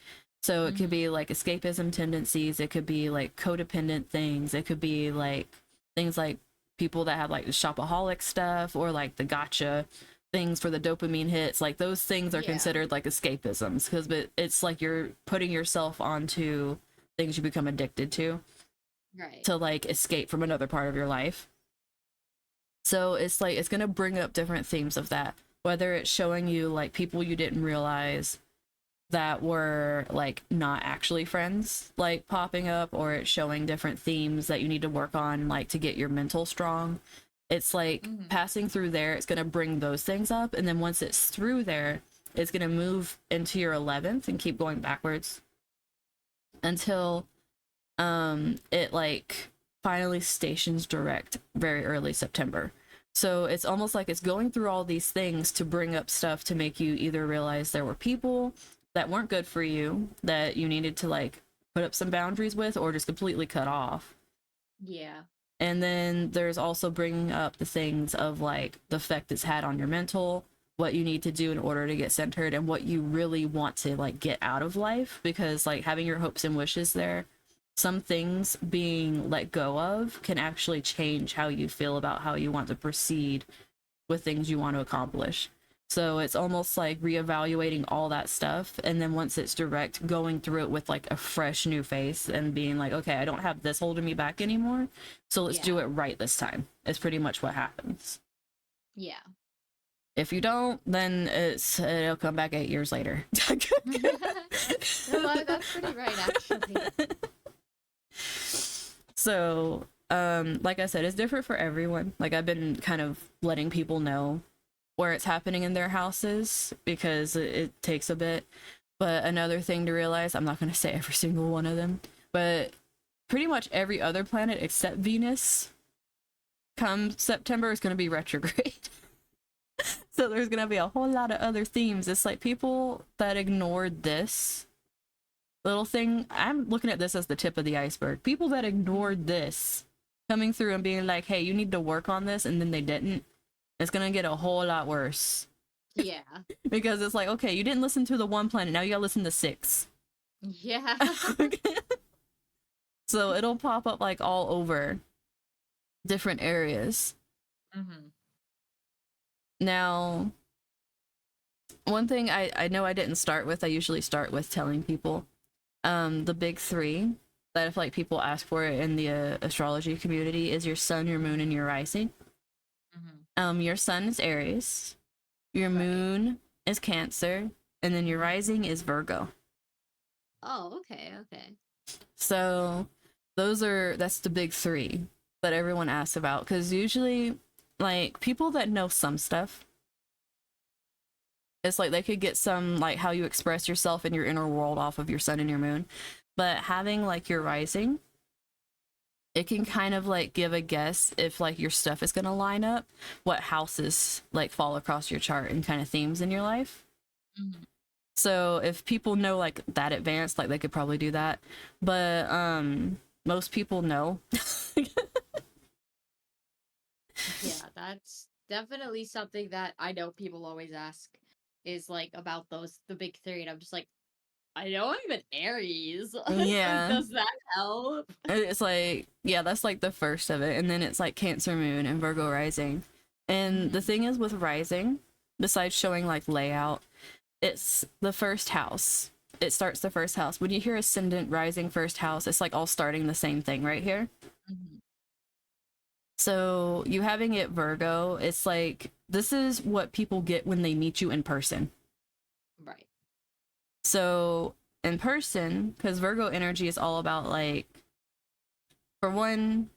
So it could be like escapism tendencies. It could be like codependent things. It could be like things like people that have like the shopaholic stuff, or like the gotcha things for the dopamine hits. Like, those things are considered like escapisms, because it's like you're putting yourself onto things you become addicted to, Right. to like escape from another part of your life. So it's like, it's going to bring up different themes of that, whether it's showing you like people you didn't realize that were like not actually friends like popping up, or it's showing different themes that you need to work on like to get your mental strong. It's like passing through there, it's going to bring those things up, and then once it's through there, it's going to move into your 11th and keep going backwards until it like finally stations direct very early September. So it's almost like it's going through all these things to bring up stuff to make you either realize there were people that weren't good for you that you needed to like put up some boundaries with, or just completely cut off. Yeah. And then there's also bringing up the things of like the effect it's had on your mental, what you need to do in order to get centered, and what you really want to like get out of life. Because like having your hopes and wishes there, some things being let go of can actually change how you feel about how you want to proceed with things you want to accomplish. So it's almost like reevaluating all that stuff, and then once it's direct, going through it with like a fresh new face and being like, okay, I don't have this holding me back anymore, so let's do it right this time. It's pretty much what happens. Yeah. If you don't, then it'll come back 8 years later. Well, that's pretty right, actually. So, like I said, it's different for everyone. Like I've been kind of letting people know where it's happening in their houses because it takes a bit. But another thing to realize, I'm not going to say every single one of them, but pretty much every other planet except Venus come September is going to be retrograde. So there's going to be a whole lot of other themes. It's like people that ignored this little thing. I'm looking at this as the tip of the iceberg. People that ignored this coming through and being like, hey, you need to work on this, and then they didn't. It's going to get a whole lot worse. Yeah. Because it's like, okay, you didn't listen to the one planet, now you gotta listen to 6. Yeah. So it'll pop up like all over different areas. Mm-hmm. Now, one thing I know I didn't start with, I usually start with telling people the big 3 that if like people ask for it in the astrology community is your sun, your moon, and your rising. Mm-hmm. Your sun is Aries, your moon is Cancer, and then your rising is Virgo. Oh, okay, okay. So that's the big 3 that everyone asks about, because usually like people that know some stuff, it's like they could get some like how you express yourself in your inner world off of your sun and your moon, but having like your rising, it can kind of like give a guess if like your stuff is going to line up, what houses like fall across your chart and kind of themes in your life. Mm-hmm. So if people know like that advanced, like they could probably do that, but most people know. Yeah, that's definitely something that I know people always ask is like about the big 3, and I'm just like, I know I'm an Aries. Like, Yeah, does that help? it's like, yeah, that's like the first of it, and then it's like Cancer moon and Virgo rising. And the Mm-hmm. thing is with rising, besides showing like layout, it's the first house. It starts the first house. When you hear ascendant, rising, first house, it's like all starting the same thing right here. Mm-hmm. So you having it Virgo, it's like this is what people get when they meet you in person. Right. So in person, because Virgo energy is all about like, for one,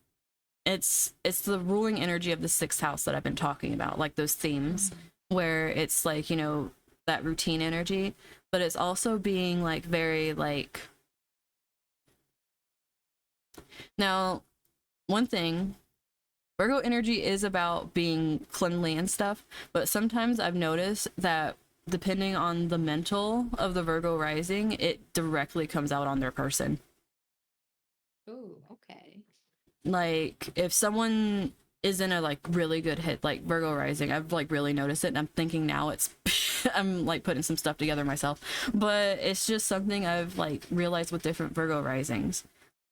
it's the ruling energy of the 6th house that I've been talking about, like those themes where it's like, you know, that routine energy, but it's also being like very like, now one thing, Virgo energy is about being cleanly and stuff, but sometimes I've noticed that depending on the mental of the Virgo rising, it directly comes out on their person. Ooh, okay. Like if someone is in a like really good hit, like Virgo rising, I've like really noticed it, and I'm thinking now it's I'm like putting some stuff together myself, but it's just something I've like realized with different Virgo risings.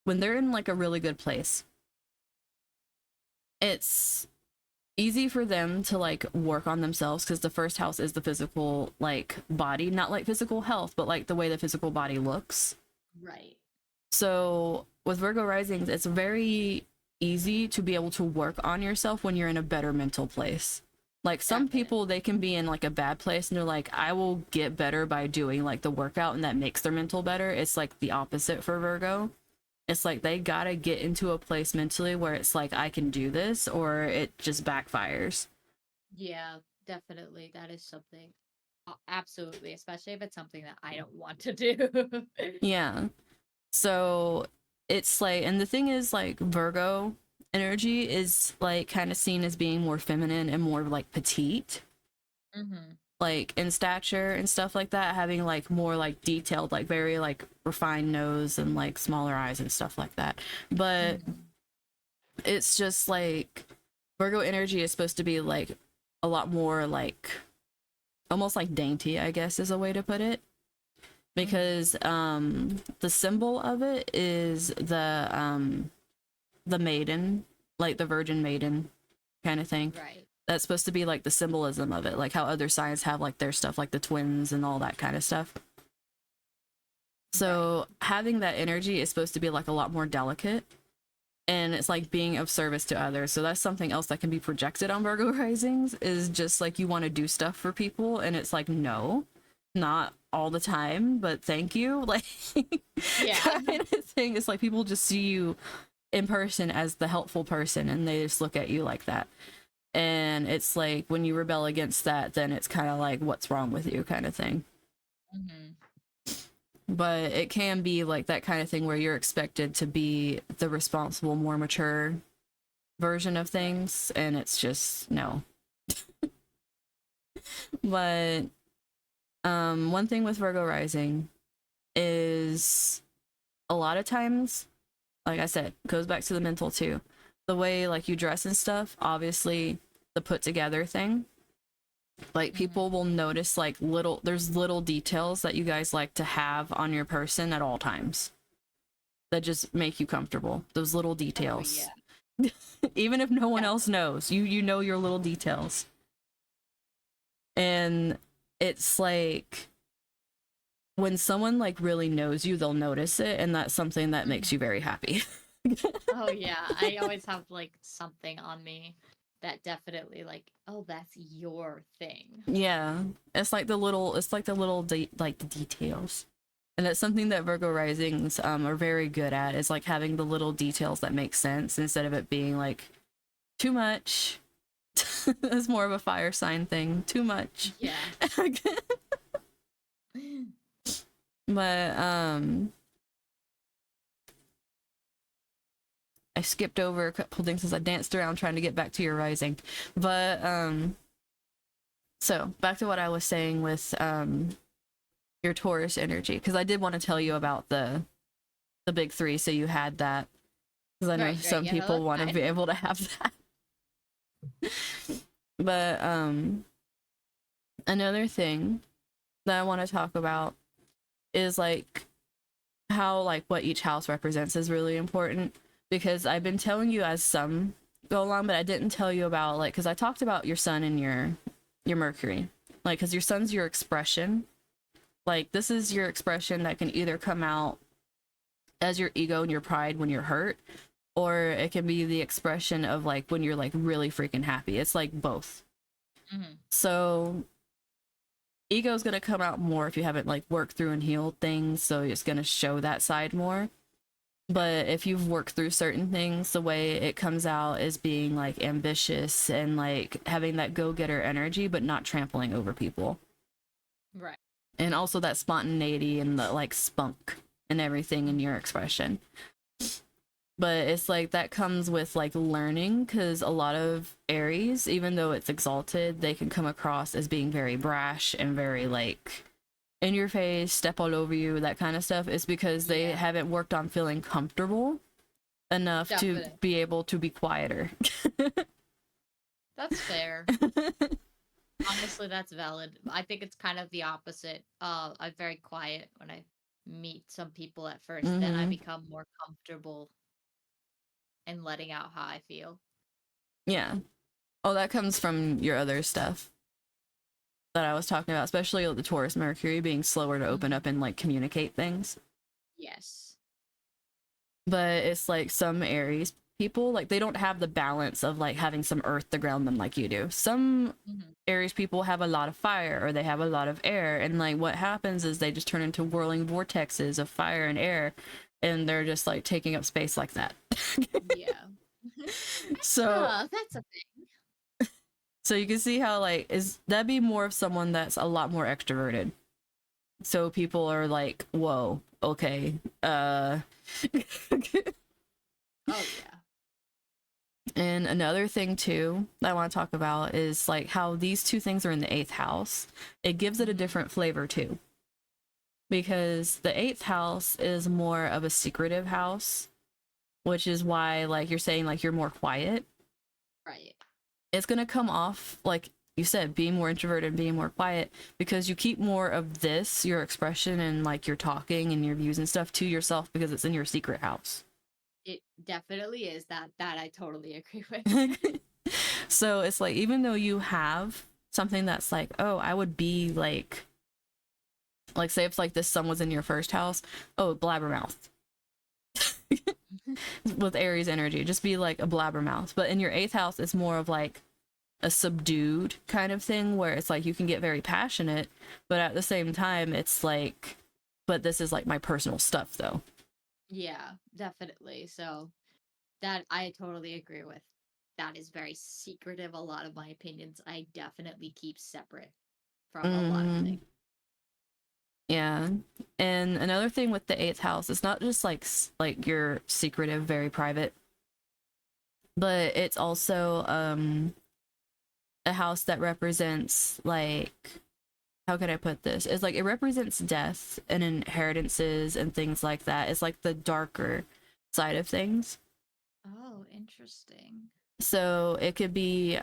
When they're in like a really good place, it's easy for them to like work on themselves because the first house is the physical like body, not like physical health, but like the way the physical body looks. Right. So with Virgo risings, it's very easy to be able to work on yourself when you're in a better mental place. Like some people, Definitely. they can be in like a bad place and they're like, I will get better by doing like the workout, and that makes their mental better. It's like the opposite for Virgo. It's like they gotta get into a place mentally where it's like, I can do this, or it just backfires. Yeah, definitely. That is something. Absolutely, especially if it's something that I don't want to do. Yeah. So it's like, and the thing is, like, Virgo energy is like kind of seen as being more feminine and more like petite, Mm-hmm. like in stature and stuff like that, having like more like detailed, like very like refined nose and like smaller eyes and stuff like that. But Mm-hmm. it's just like Virgo energy is supposed to be like a lot more like almost like dainty, I guess is a way to put it, Mm-hmm. because the symbol of it is the maiden, like the virgin maiden kind of thing. Right. That's supposed to be like the symbolism of it, like how other signs have like their stuff, like the twins and all that kind of stuff. Right. So having that energy is supposed to be like a lot more delicate. and it's like being of service to others. So that's something else that can be projected on Virgo risings, is just like you want to do stuff for people, and it's like, no, not all the time, but thank you. Like, Yeah. kind of thing. It's like people just see you in person as the helpful person, and they just look at you like that. And it's like when you rebel against that, then it's kind of like, what's wrong with you, kind of thing. Mm-hmm. But it can be like that kind of thing where you're expected to be the responsible, more mature version of things, and it's just no. But one thing with Virgo rising is a lot of times, like I said, goes back to the mental too. The way like you dress and stuff, obviously the put together thing. Like people will notice like there's little details that you guys like to have on your person at all times that just make you comfortable. Those little details. Oh, yeah. Even if no one Yeah. else knows, you know your little details. And it's like when someone like really knows you, they'll notice it, and that's something that makes you very happy. Oh yeah, I always have like something on me that definitely like, oh, that's your thing. Yeah, it's like the little like the details, and it's something that Virgo risings are very good at, is like having the little details that make sense instead of it being like too much. It's more of a fire sign thing, too much. Yeah. But I skipped over a couple things as I danced around trying to get back to your rising. But so back to what I was saying with your Taurus energy, because I did want to tell you about the big three, so you had that, because I know Right, some yeah, no, people that's want to fine. be able to have that. But another thing that I want to talk about is like how like what each house represents is really important, because I've been telling you as some go along, but I didn't tell you about like, because I talked about your sun and your Mercury, like because your sun's your expression. Like this is your expression that can either come out as your ego and your pride when you're hurt, or it can be the expression of like when you're like really freaking happy. It's like both. Mhm. So ego is going to come out more if you haven't like worked through and healed things, so it's going to show that side more. But if you've worked through certain things, the way it comes out is being like ambitious and like having that go-getter energy, but not trampling over people. Right. And also that spontaneity and the like spunk and everything in your expression. But it's like that comes with like learning, because a lot of Aries, even though it's exalted, they can come across as being very brash and very like in your face, step all over you, that kind of stuff. Is because they Yeah. haven't worked on feeling comfortable enough to Definitely. be able to be quieter. That's fair. Honestly, that's valid. I think it's kind of the opposite. I'm very quiet when I meet some people at first, then I Hmm. become more comfortable in letting out how I feel. Yeah. Oh, that comes from your other stuff that I was talking about, especially the Taurus Mercury being slower to open Mhm. up and like communicate things. Yes. But it's like some Aries people, like they don't have the balance of like having some earth to ground them like you do. Some Mhm. Aries people have a lot of fire, or they have a lot of air, and like what happens is they just turn into whirling vortexes of fire and air, and they're just like taking up space like that. Yeah. So That's a thing. so you can see how like is that'd be more of someone that's a lot more extroverted. So people are like, whoa, okay. Oh yeah. And another thing too that I want to talk about is like how these two things are in the eighth house. It gives it a Mhm. different flavor too. Because the eighth house is more of a secretive house, which is why like you're saying like you're more quiet. Right. It's gonna come off like you said, being more introverted, being more quiet, because you keep more of this, your expression and like your talking and your views and stuff to yourself because it's in your secret house. It definitely is that I totally agree with. So it's like even though you have something that's like, oh, I would be like say if like this sun was in your first house, oh, blabbermouth. with Aries energy. Just be like a blabbermouth. But in your 8th house, it's more of like a subdued kind of thing where it's like you can get very passionate, but at the same time, it's like, but this is like my personal stuff though. Yeah, definitely. So that I totally agree with. That is very secretive. A lot of my opinions I definitely keep separate from a lot of Mm, things. yeah. And another thing with the 8th house, it's not just like you're secretive, very private, but it's also a house that represents like, how can I put this? It's like it represents death and inheritances and things like that. It's like the darker side of things. Oh, interesting. So it could be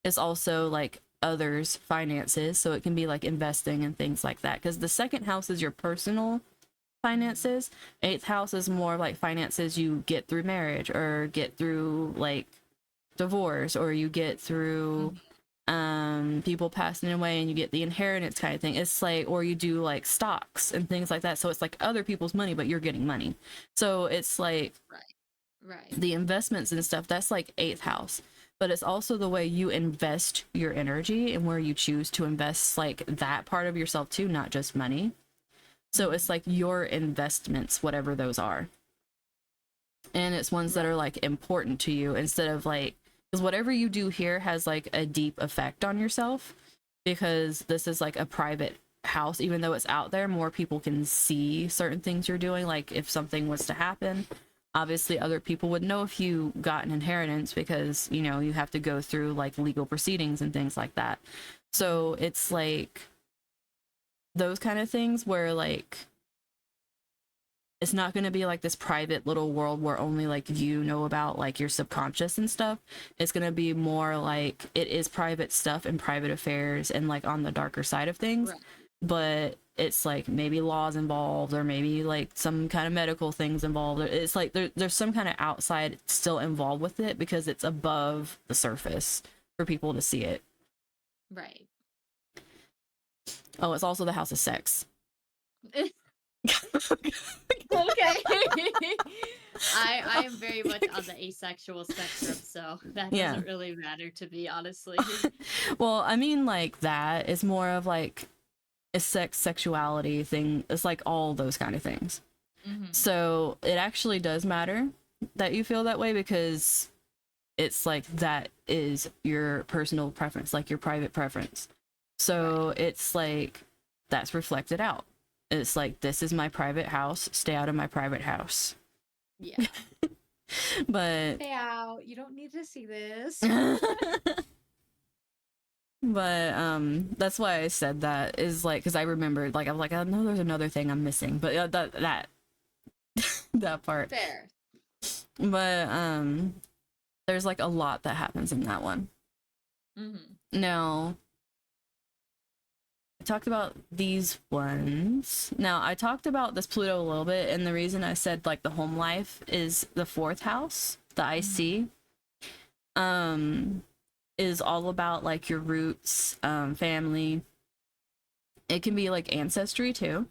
it's also like others finances, so it can be like investing and things like that, because the 2nd house is your personal Mhm. finances. 8th house is more like finances you get through marriage or get through like divorce, or you get through Mhm. people passing away and you get the inheritance kind of thing. It's like, or you do like stocks and things like that, so it's like other people's money but you're getting money. So it's like Right. Right. the investments and stuff, that's like 8th house. But it's also the way you invest your energy and where you choose to invest like that part of yourself too, not just money. So it's Mhm. like your investments, whatever those are, and it's ones that Right. are like important to you, instead of like, because whatever you do here has like a deep effect on yourself, because this is like a private house. Even though it's out there, more people can see certain things you're doing. Like if something was to happen, obviously other people would know if you got an inheritance, because you know you have to go through like legal proceedings and things like that. So Mhm. it's like those kind of things where like it's not going to be like this private little world where only like you know about like your subconscious and stuff. It's going to be more like it is private stuff and private affairs and like on the darker side of things, Right. but it's like maybe laws involved, or maybe like some kind of medical things involved. It's like there's some kind of outside still involved with it, because it's above the surface for people to see it. Right. Oh, it's also the house of sex. Okay. I am very much on the asexual spectrum, so that Yeah. doesn't really matter to me, honestly. Well, I mean, like that is more of like a sexuality thing. It's like all those kind of things. Mhm. So it actually does matter that you feel that way, because it's like that is your personal preference, like your private preference. Right. So it's like that's reflected out. It's like, this is my private house, stay out of my private house. Yeah. But Stay out. You don't need to see this. but that's why I said that, is like, because I remembered, like I was like, I know there's another thing I'm missing, but that that part. Fair. But there's like a lot that happens in that one. Mhm. Now, I talked about these ones. Now, I talked about this Pluto a little bit, and the reason I said like the home life is the 4th house, the Mhm. IC, um, is all about like your roots, family. It can be like ancestry too,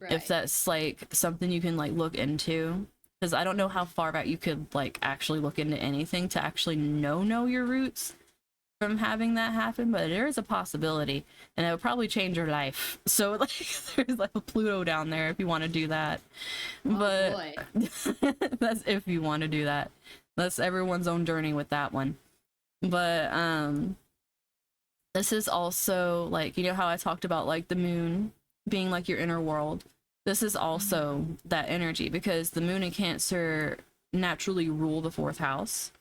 if Right. that's like something you can like look into. Because I don't know how far back you could like actually look into anything to actually know your roots from having that happen, but there is a possibility, and it would probably change your life. So like there's like a Pluto down there if you want to do that. Oh But boy. that's if you want to do that. That's everyone's own journey with that one. But this is also like, you know how I talked about like the moon being like your inner world. This is Mhm. also that energy, because the moon in Cancer naturally rule the 4th house.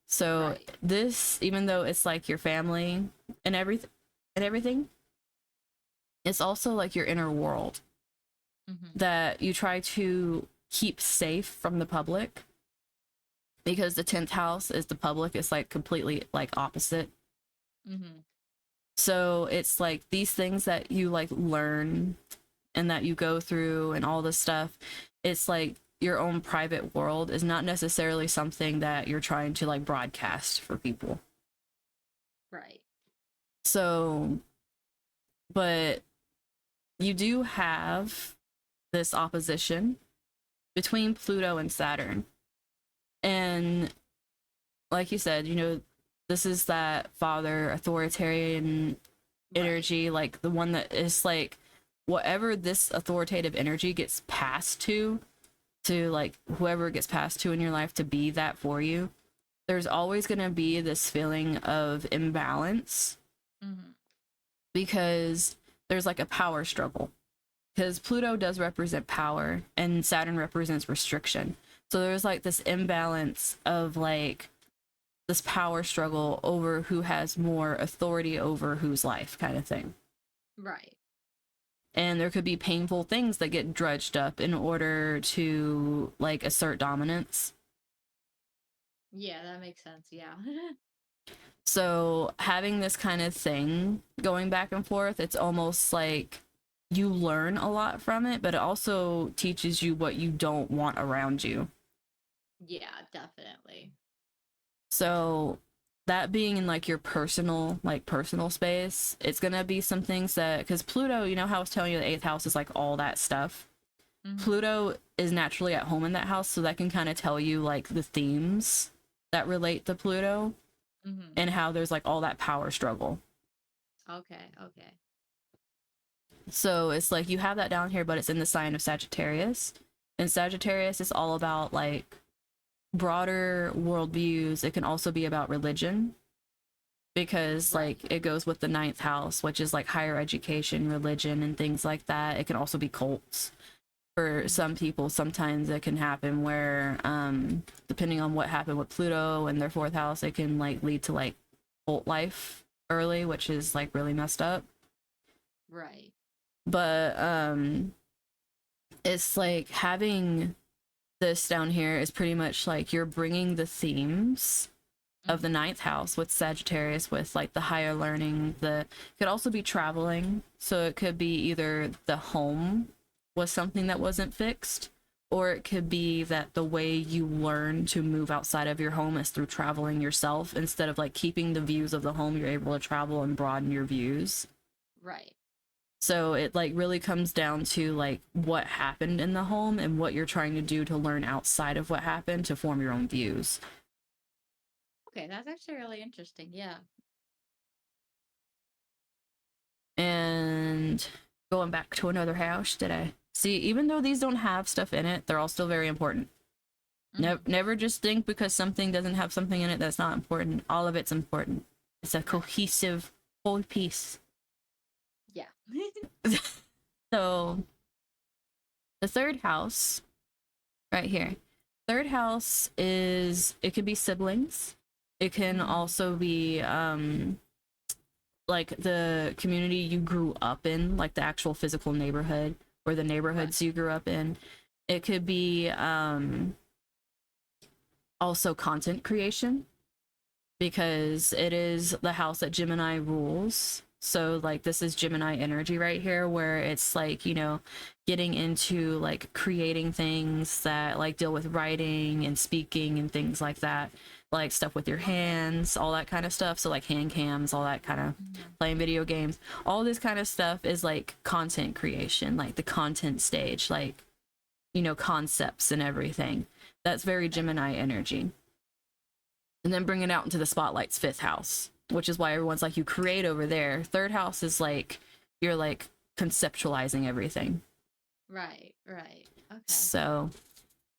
So Right. this, even though it's like your family and everything, it's also like your inner world Mhm. that you try to keep safe from the public, because the 10th house is the public. It's like completely like opposite. Mhm. So it's like these things that you like learn and that you go through and all this stuff, it's like your own private world is not necessarily something that you're trying to like broadcast for people. Right. So, but you do have this opposition between Pluto and Saturn. And like you said, this is that father authoritarian Right. energy, like the one that is like whatever this authoritative energy gets passed to like whoever it gets passed to in your life to be that for you. There's always going to be this feeling of imbalance Mm-hmm. because there's like a power struggle. Because Pluto does represent power and Saturn represents restriction. So there's like this imbalance of like this power struggle over who has more authority over whose life kind of thing. Right. And there could be painful things that get dredged up in order to like assert dominance. Yeah, that makes sense. Yeah. So having this kind of thing going back and forth, it's almost like you learn a lot from it, but it also teaches you what you don't want around you. Yeah, definitely. So that being in like your personal space, it's gonna be some things that because Pluto, you know how I was telling you the eighth house is like all that stuff. Mm-hmm. Pluto is naturally at home in that house, so that can kind of tell you like the themes that relate to Pluto Mm-hmm. and how there's like all that power struggle. Okay, okay. So it's like you have that down here, but it's in the sign of Sagittarius. And Sagittarius is all about like broader worldviews. It can also be about religion because Right. like it goes with the ninth house, which is like higher education, religion, and things like that. It can also be cults. For Mm-hmm. some people, sometimes it can happen where, depending on what happened with Pluto and their fourth house, it can like lead to like cult life early, which is like really messed up. Right. But it's like having this down here is pretty much like you're bringing the themes of the Mm-hmm. ninth house with Sagittarius, with like the higher learning. The could also be traveling, so it could be either the home was something that wasn't fixed, or it could be that the way you learn to move outside of your home is through traveling yourself. Instead of like keeping the views of the home, you're able to travel and broaden your views. Right. So it like really comes down to like what happened in the home and what you're trying to do to learn outside of what happened to form your own views. Okay, that's actually really interesting. Yeah. And going back to another house today. See, even though these don't have stuff in it, they're all still very important. Mm-hmm. Never just think because something doesn't have something in it that's not important. All of it's important. It's a Right. cohesive whole piece. Yeah. So the third house, right here. Third house is it could be siblings. It can Mm-hmm. also be like the community you grew up in, like the actual physical neighborhood or the Right. neighborhoods you grew up in. It could be also content creation because it is the house that Gemini rules. So like this is Gemini energy right here where it's like, getting into like creating things that like deal with writing and speaking and things like that. Like stuff with your Okay. hands, all that kind of stuff. So like hand cams, all that kind of Mm-hmm. playing video games. All this kind of stuff is like content creation, like the content stage, like, concepts and everything. That's very Right. Gemini energy, and then bring it out into the spotlight's fifth house, which is why everyone's like, you create over there. Third house is like, you're like conceptualizing everything. Right. Right. Okay. So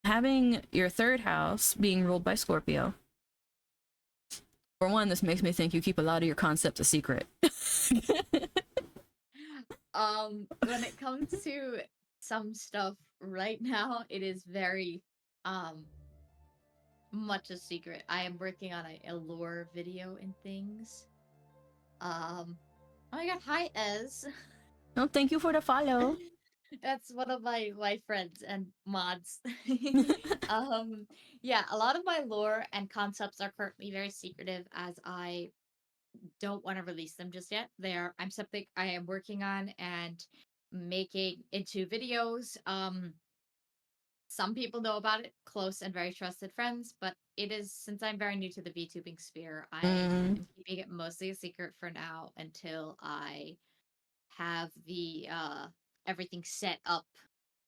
having your third house being ruled by Scorpio, for one, this makes me think you keep a lot of your concepts a secret. When it comes to some stuff right now, it is very um much a secret. I am working on a lore video and things. Oh my god, hi Ez. Well, thank you for the follow. That's one of my friends and mods. um yeah, a lot of my lore and concepts are currently very secretive as I don't want to release them just yet. I'm something I am working on and making into videos. Some people know about it, close and very trusted friends, but it is since I'm very new to the VTubing sphere, I Mm, am keeping it mostly a secret for now until I have the everything set up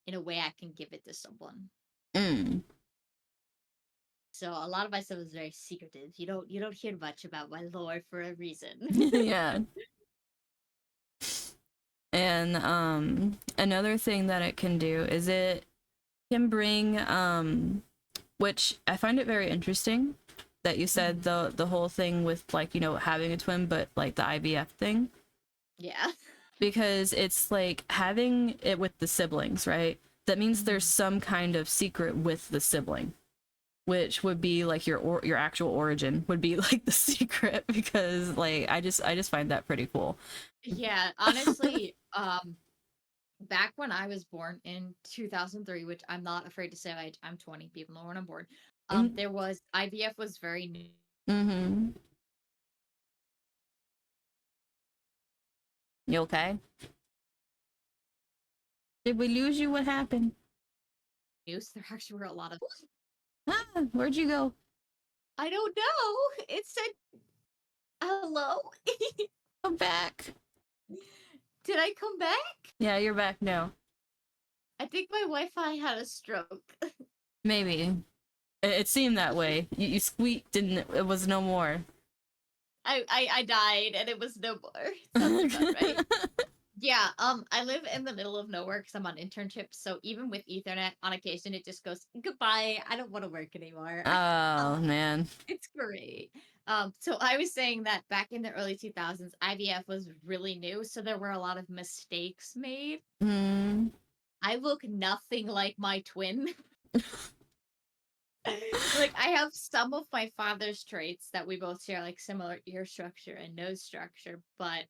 in a way I can give it to someone. Mm. So a lot of my stuff is very secretive. You don't hear much about my lore for a reason. Yeah. And another thing that it can do is it can bring which I find it very interesting that you said Mhm. the whole thing with like, you know, having a twin but like the IVF thing, Yeah. because it's like having it with the siblings, right? That means there's Mhm. some kind of secret with the sibling, which would be like your actual origin would be like the secret, because like I just find that pretty cool. Yeah, honestly, back when I was born in 2003, which I'm not afraid to say I'm 20, people know when I'm born. There was IVF was very Mm-hmm. You okay? Did we lose you? What happened? news. There actually were a lot of Ah, where'd you go? I don't know. It said hello. Come back. Did I come back? Yeah, you're back now. I think my Wi-Fi had a stroke. Maybe. It seemed that way. You squeaked and it was no more. I died and it was no more. Sounds about right. Yeah, I live in the middle of nowhere because I'm on internship. So even with Ethernet, on occasion it just goes goodbye. I don't want to work anymore. Oh man. It's great. So I was saying that back in the early 2000s, IVF was really new, so there were a lot of mistakes made. Mm. I look nothing like my twin. Like I have some of my father's traits that we both share, like similar ear structure and nose structure, but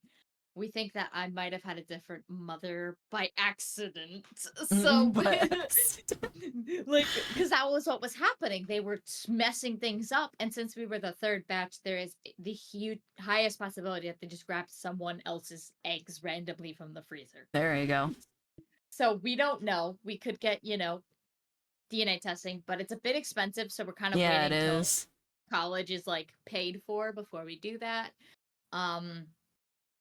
we think that I might have had a different mother by accident. So, But like, because that was what was happening. They were messing things up. And since we were the third batch, there is the huge, highest possibility that they just grabbed someone else's eggs randomly from the freezer. there you go. So we don't know. We could get, DNA testing, but it's a bit expensive. So we're kind of Yeah, it waiting till is. college is like paid for before we do that. Um,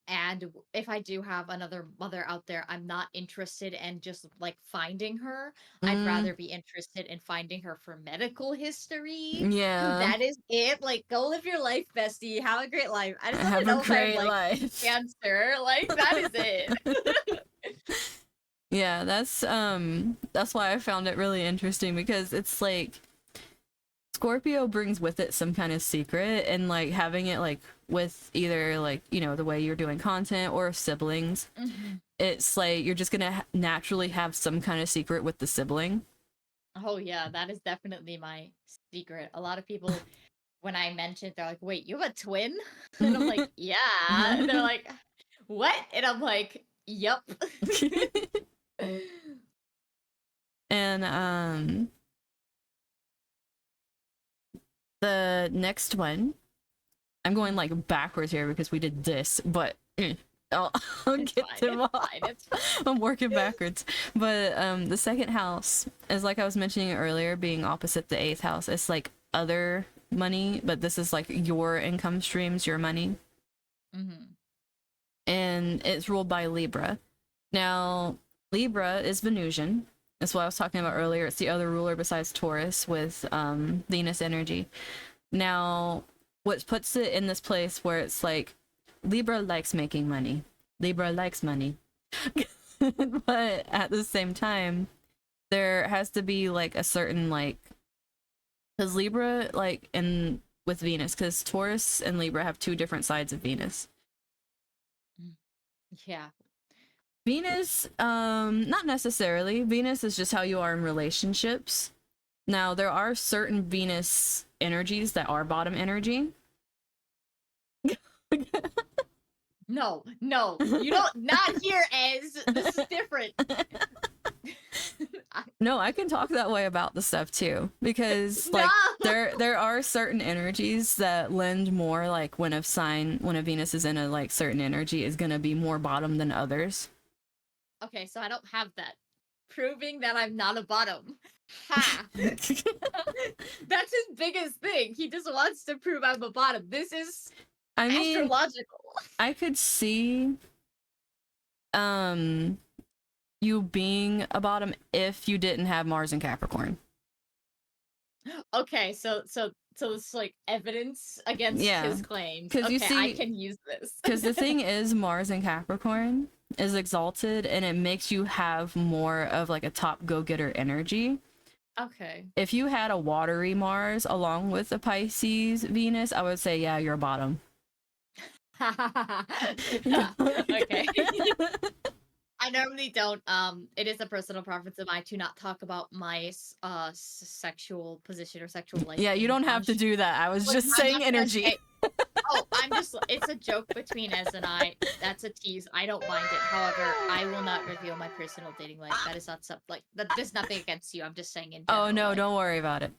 And if I do have another mother out there, I'm not interested in just like finding her. I'd Mm, rather be interested in finding her for medical history. yeah. That is it. Like, go live your life, bestie. Have a great life. I just want to Have a know if I have great like life. cancer. Like, that is it. Yeah, that's why I found it really interesting, because it's like Scorpio brings with it some kind of secret, and like having it like with either like, you know, the way you're doing content or siblings, Mhm. it's like you're just gonna naturally have some kind of secret with the sibling. Oh, yeah. That is definitely my secret. A lot of people, when I mentioned, they're like, wait, you have a twin? And I'm like, yeah. And they're like, what? And I'm like, yup. And the next one, I'm going like backwards here because we did this, but I'll, I'll It's get fine. them It's all. fine. It's fine. I'm working backwards. But the second house is, like I was mentioning earlier, being opposite the eighth house. It's like other money, but this is like your income streams, your money. Hmm. And it's ruled by Libra. Now, Libra is Venusian. That's what I was talking about earlier. It's the other ruler besides Taurus with Venus energy. Now, what puts it in this place where it's like Libra likes making money. Libra likes money. But at the same time, there has to be like a certain like, because Libra like in with Venus, because Taurus and Libra have two different sides of Venus. Yeah. Venus, not necessarily. Venus is just how you are in relationships. Now, there are certain Venus energies that are bottom energy. No, no. You don't, not here, Ez. This is different. No, I can talk that way about the stuff too, because No. like there are certain energies that lend more, like when a Venus is in a like certain energy is going to be more bottom than others. Okay, so I don't have that. Proving that I'm not a bottom. Ha! That's his biggest thing. He just wants to prove I'm a bottom. This is I mean, astrological. I could see um you being a bottom if you didn't have Mars and Capricorn. Okay, so it's like evidence against Yeah, his claims. because you Okay, I see, can use this. because the thing is, Mars in Capricorn is exalted, and it makes you have more of like a top go-getter energy. Okay. If you had a watery Mars along with a Pisces Venus, I would say, yeah, you're bottom. Okay. I normally don't. It is a personal preference of mine to not talk about my sexual position or sexual life Yeah, you in don't have on. to do that. I was Like, just I'm saying not gonna energy. say. Oh, I'm just. It's a joke between Ez and I. That's a tease. I don't mind it. However, I will not reveal my personal dating life. That is not something like that. There's nothing against you. I'm just saying in Oh general. no, Like, don't worry about it.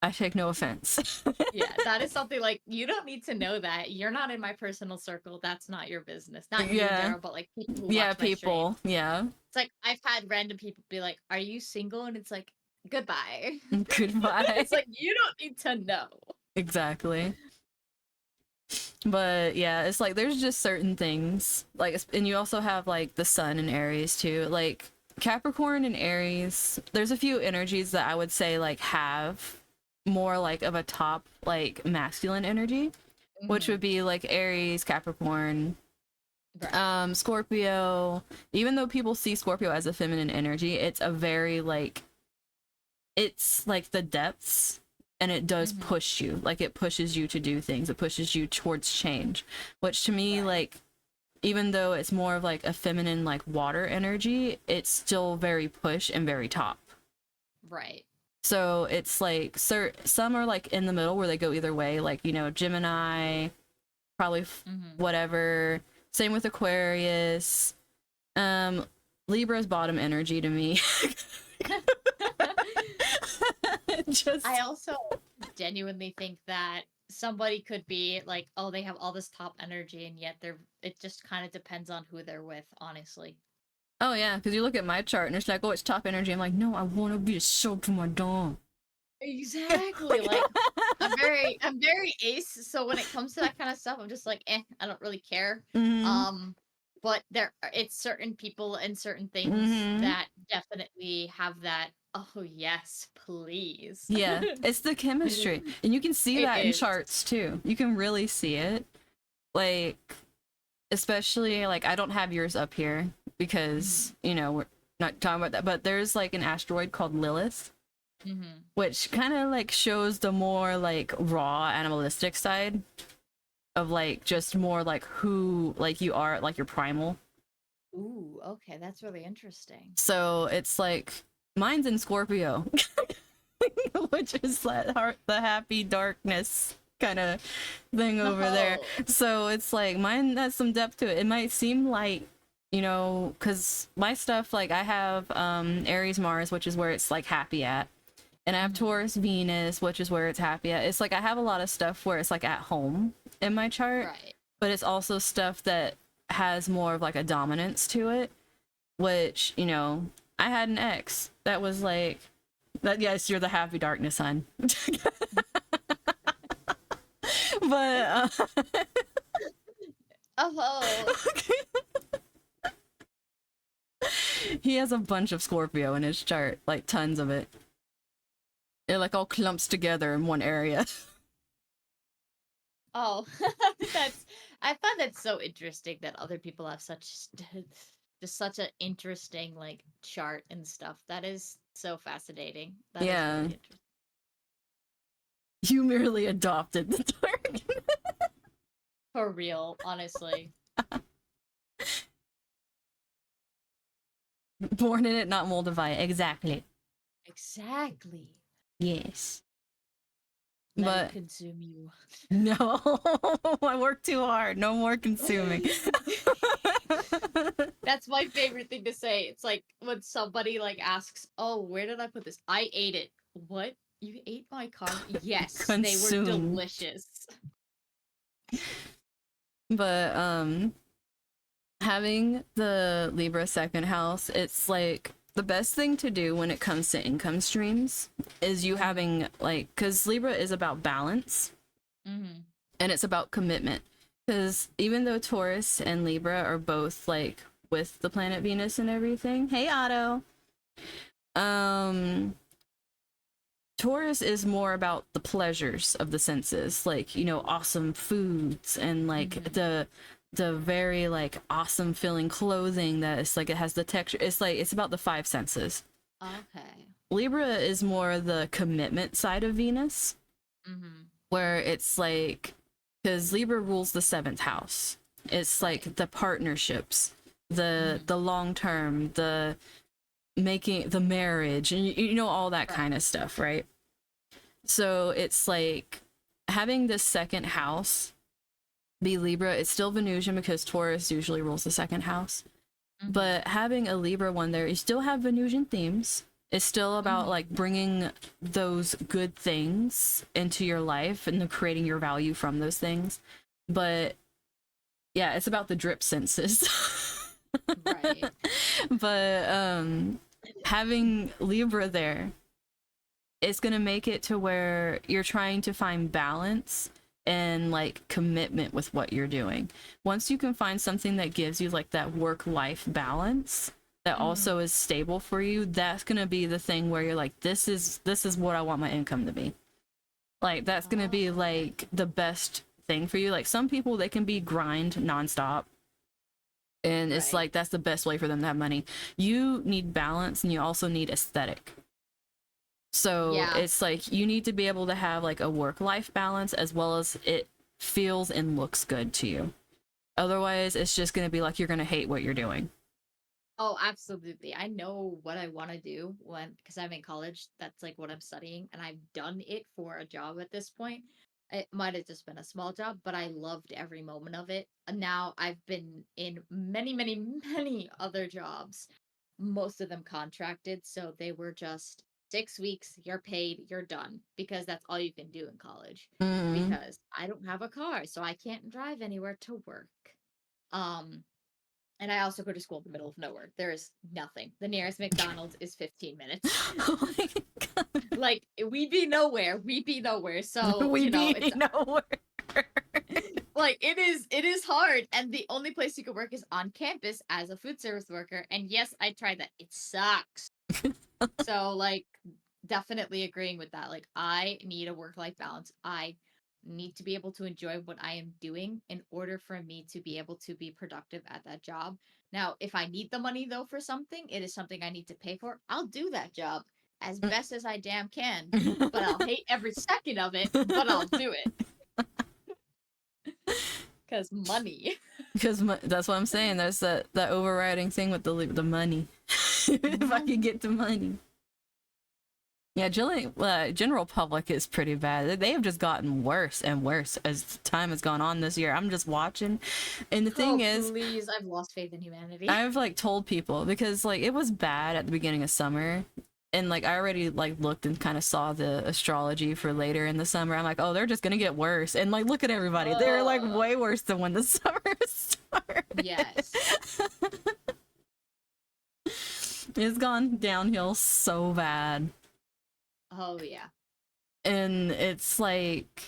I take no offense. yeah, that is something like you don't need to know that. You're not in my personal circle. That's not your business. Not you, Yeah. Daryl, but like people who Yeah, watch my stream. people. Yeah. It's like I've had random people be like, "Are you single?" And it's like, "Goodbye." Goodbye. It's like you don't need to know. Exactly. But yeah, it's like there's just certain things. Like, and you also have like the sun in Aries too. Like Capricorn and Aries, there's a few energies that I would say like have more like of a top like masculine energy, which would Mhm. be like Aries, Capricorn, Right. Scorpio. Even though people see Scorpio as a feminine energy, it's a very like it's like the depths, and it does Mhm. push you. Like it pushes you to do things. It pushes you towards change, which to me Right. like even though it's more of like a feminine like water energy, it's still very push and very top. Right. So it's like some are like in the middle where they go either way, like you know Gemini, probably Mhm. whatever. Same with Aquarius. Um, Libra's bottom energy to me. I Just also genuinely think that somebody could be like, oh, they have all this top energy, and yet they're. It just kind of depends on who they're with, honestly. oh yeah, because you look at my chart and it's like, oh, it's top energy. I'm like, no, I want to be a soap for my dog. Exactly. Like I'm very ace, so when it comes to that kind of stuff, I'm just like, I don't really care. Mm-hmm. Um, but it's certain people and certain things Mm-hmm. that definitely have that, oh yes, please. Yeah, it's the chemistry, and you can see It that in is. charts too. You can really see it, like especially like I don't have yours up here because Mhm. you know we're not talking about that. But there's like an asteroid called Lilith, Mhm. which kind of like shows the more like raw animalistic side of like just more like who like you are, like your primal. Ooh, okay, that's really interesting. So it's like mine's in Scorpio, which is that heart, the happy darkness kind of thing over there. Oh. So it's like mine has some depth to it. It might seem like, you know, because my stuff, like I have Aries Mars, which is where it's like happy at. And I have Mhm. Taurus Venus, which is where it's happy at. It's like I have a lot of stuff where it's like at home in my chart, Right. but it's also stuff that has more of like a dominance to it, which, you know, I had an ex that was like, that, yes, you're the happy darkness, son. But Oh. he has a bunch of Scorpio in his chart, like tons of it. It like all clumps together in one area. Oh, that's I find that so interesting that other people have just such an interesting like chart and stuff. That is so fascinating. That is Yeah, really interesting. you merely adopted the dark. For real, honestly. Born in it, not molded by it. Exactly. Exactly. Yes. Let it But consume you. no, I work too hard. No more consuming. That's my favorite thing to say. It's like when somebody like asks, "Oh, where did I put this?" I ate it. What? You ate my card? Yes, they were Consume. delicious. But having the Libra second house, it's like the best thing to do when it comes to income streams is you Mhm. having like, because Libra is about balance Mhm. and it's about commitment. Because even though Taurus and Libra are both like with the planet Venus and everything, hey Otto, um, Taurus is more about the pleasures of the senses, like, you know, awesome foods and like the very like awesome feeling clothing that it's like it has the texture. It's like it's about the five senses. Okay. Libra is more the commitment side of Venus, Mm-hmm. where it's like, because Libra rules the seventh house. It's Right. like the partnerships, the long term, the making the marriage, and you know all that Right. kind of stuff, right? So it's like having this second house be Libra. It's still Venusian because Taurus usually rules the second house. But having a Libra one there, you still have Venusian themes. It's still about like bringing those good things into your life and creating your value from those things. But yeah, it's about the drip senses. Right. But having Libra there, it's going to make it to where you're trying to find balance and like commitment with what you're doing. Once you can find something that gives you like that work life balance that also is stable for you, that's going to be the thing where you're like, this is what I want my income to be. Like that's going to be like the best thing for you. Like some people, they can be grind nonstop, and it's Right. like that's the best way for them to have money. You need balance and you also need aesthetic. So Yeah. it's like you need to be able to have like a work life balance as well as it feels and looks good to you. Otherwise, it's just going to be like you're going to hate what you're doing. Oh, absolutely. I know what I want to do because I'm in college. That's like what I'm studying, and I've done it for a job at this point. It might have just been a small job, but I loved every moment of it. And now I've been in many, many, many other jobs, most of them contracted. So they were just 6 weeks, you're paid, you're done, because that's all you can do in college. Mm. Because I don't have a car, so I can't drive anywhere to work. Um, and I also go to school in the middle of nowhere. There is nothing. The nearest McDonald's is 15 minutes. Oh my Like we be nowhere. We be nowhere. God. So, We it's be nowhere. like it is hard. And the only place you can work is on campus as a food service worker. And yes, I tried that. It sucks. So like definitely agreeing with that. Like I need a work-life balance. I need to be able to enjoy what I am doing in order for me to be able to be productive at that job. Now, if I need the money though for something, it is something I need to pay for. I'll do that job as best as I damn can, but I'll hate every second of it, but I'll do it cuz money. Because that's what I'm saying. There's that overriding thing with the money. If I could get the money. Yeah, general public is pretty bad. They have just gotten worse and worse as time has gone on this year. I'm just watching, and the thing Oh, is, please, I've lost faith in humanity. I've like told people because like it was bad at the beginning of summer, and like I already like looked and kind of saw the astrology for later in the summer. I'm like, oh, they're just gonna get worse, and like look at everybody, they're like way worse than when the summer started. Yes. It's gone downhill so bad. Oh yeah. And it's like,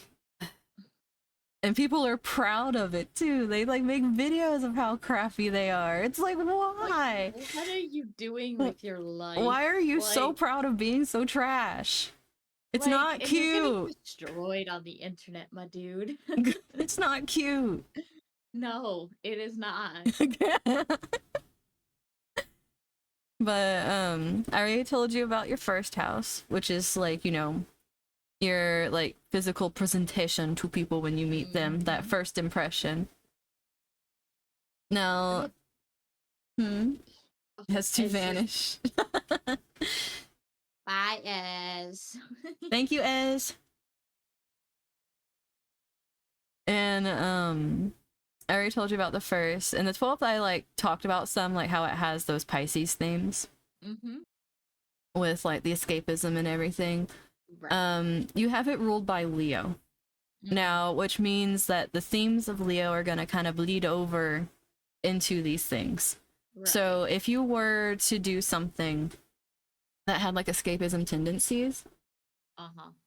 and people are proud of it too. They like make videos of how crappy they are. It's like, why? Like, what are you doing with your life? Why are you so Like, proud of being so trash? It's not and you're getting cute. destroyed on the internet, my dude. It's not cute. No, it is not. But I already told you about your first house, which is like, you know, your like physical presentation to people when you meet them, that first impression. Now, has to It's just vanish. bye, Ez. Thank you, Ez. And I already told you about the first. And the 12th I like talked about some, like how it has those Pisces themes with like the escapism and everything. Right. You have it ruled by Leo now, which means that the themes of Leo are going to kind of bleed over into these things. Right. So if you were to do something that had like escapism tendencies,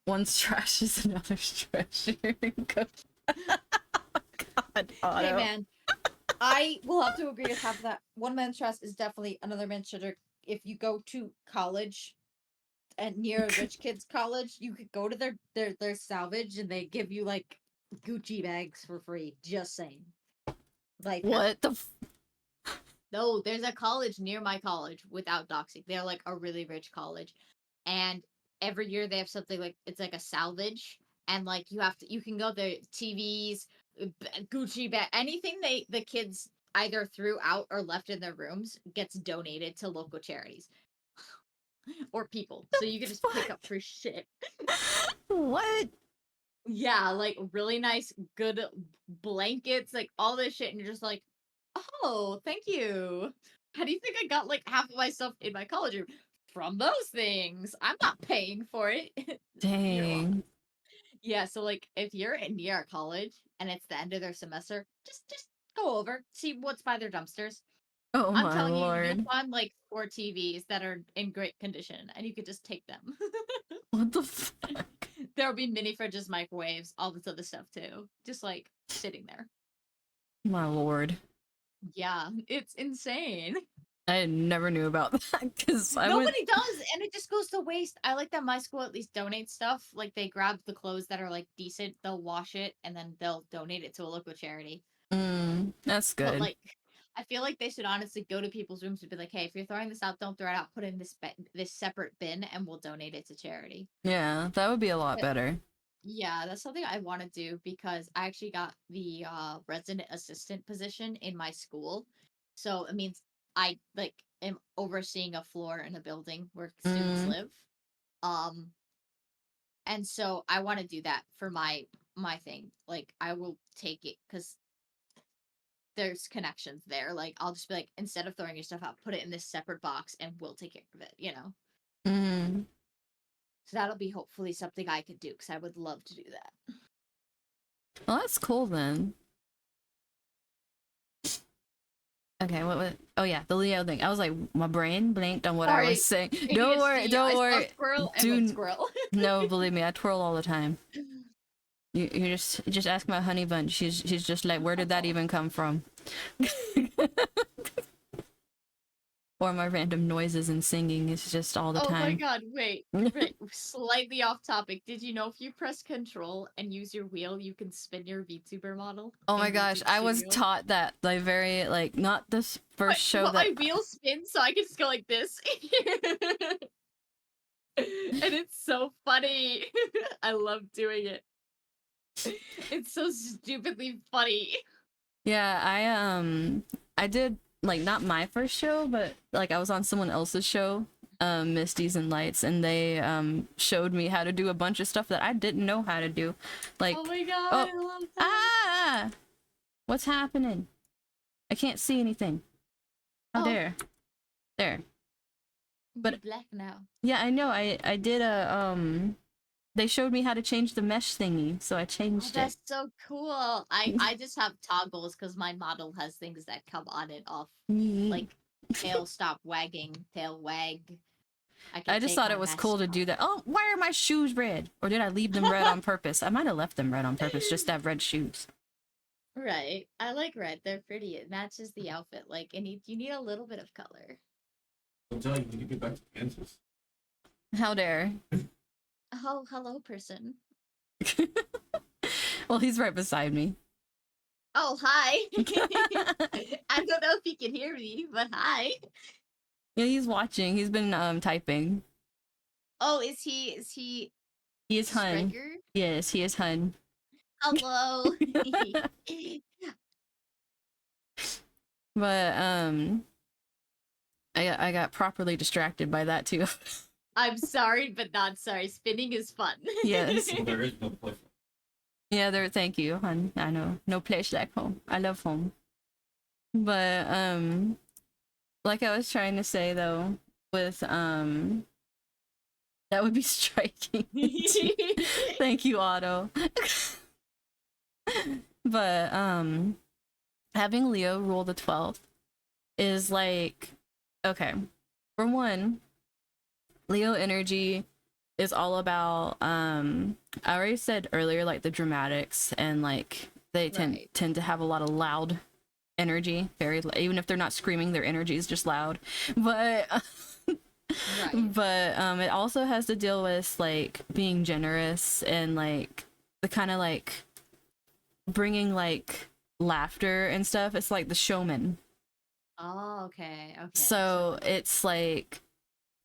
one's trash is another's treasure. God, Otto. Hey man, I will have to agree with half of that. One man's trash is definitely another man's treasure. If you go to college, and near a rich kid's college, you could go to their salvage and they give you like Gucci bags for free. Just saying. Life hack. What the No, there's a college near my college without doxing. They're like a really rich college. And every year they have something like it's like a salvage. And like you can go there, TVs, Gucci bag, anything the kids either threw out or left in their rooms gets donated to local charities or people. So you can just pick up fuck? free shit. What? Yeah, like really nice, good blankets, like all this shit, and you're just like, oh, thank you. How do you think I got like half of my stuff in my college room? From those things. I'm not paying for it. You're welcome. Dang. Yeah, so like if you're near a college and it's the end of their semester, just go over, see what's by their dumpsters. Oh I'm my telling you, you'll lord. find like 4 TVs that are in great condition, and you could just take them. What the fuck? There'll be mini fridges, microwaves, all this other stuff too. Just like sitting there. My lord. Yeah, it's insane. I never knew about that because I went. Nobody does, and it just goes to waste. I like that my school at least donates stuff. Like they grab the clothes that are like decent, they'll wash it, and then they'll donate it to a local charity. That's But good. like, I feel like they should honestly go to people's rooms and be like, "Hey, if you're throwing this out, don't throw it out. Put it in this separate bin, and we'll donate it to charity." Yeah, that would be a lot But better. yeah, that's something I want to do because I actually got the resident assistant position in my school. So it means I like am overseeing a floor in a building where students Mm, live. Um and so I want to do that for my thing. Like I will take it cuz there's connections there. Like I'll just be like instead of throwing your stuff out, put it in this separate box and we'll take care of it. mm. So that'll be hopefully something I could do cuz I would love to do that. Well, that's cool then. Okay, what? Oh yeah, the Leo thing. I was like, my brain blinked on what I was Sorry, saying. Don't worry, ADHD. don't I saw worry. squirrel and went Do squirrel. no, believe me, I twirl all the time. You just ask my honey bun. She's just like, where did that even come from? Or my random noises and singing is just all the Oh my time. god, wait, slightly off topic. Did you know if you press control and use your wheel, you can spin your VTuber model Oh my in gosh, YouTube I was Studio? taught that like very like not this first show But that my wheel spins so I can just go like this. And it's so funny. I love doing it. It's so stupidly funny. yeah, I did like not my first show, but like I was on someone else's show, Misties and Lights, and they showed me how to do a bunch of stuff that I didn't know how to do. Oh Like, my god, oh, I love that. ah, what's happening? I can't see anything. How Oh, dare. There. you're But black now. yeah, I know. I did a they showed me how to change the mesh thingy, so I Oh, changed it. that's so cool. I just have toggles because my model has things that come on and off, like tail stop wagging, tail wag. I can I just take thought my it was mask cool to off. do that. Oh, why are my shoes red? Or did I leave them red on purpose? I might have left them red on purpose just to have red shoes. Right. I like red. They're pretty. It matches the outfit. Like, you need a little bit of color. I'm telling you, you need to get back to Kansas. How dare. Oh, hello, person. Well, he's right beside me. Oh, hi. I don't know if you can hear me, but hi. Yeah, he's watching. He's been typing. Oh, is he He is Hun. Striker? Yes, he is Hun. Hello. But I got properly distracted by that too. I'm sorry, but not sorry. Spinning is fun. Yes. Well, there is no place. Yeah, there. Thank you, Hun. I know. No place like home. I love home. But like I was trying to say though, with that would be striking. Thank you, Otto. But having Leo rule the 12th is like, okay, for one, Leo energy is all about I already said earlier like the dramatics, and like they Right. tend to have a lot of loud energy, very even if they're not screaming, their energy is just loud. But Right. But it also has to deal with like being generous and like the kind of like bringing like laughter and stuff. It's like the showman. Oh, okay. Okay. So it's like,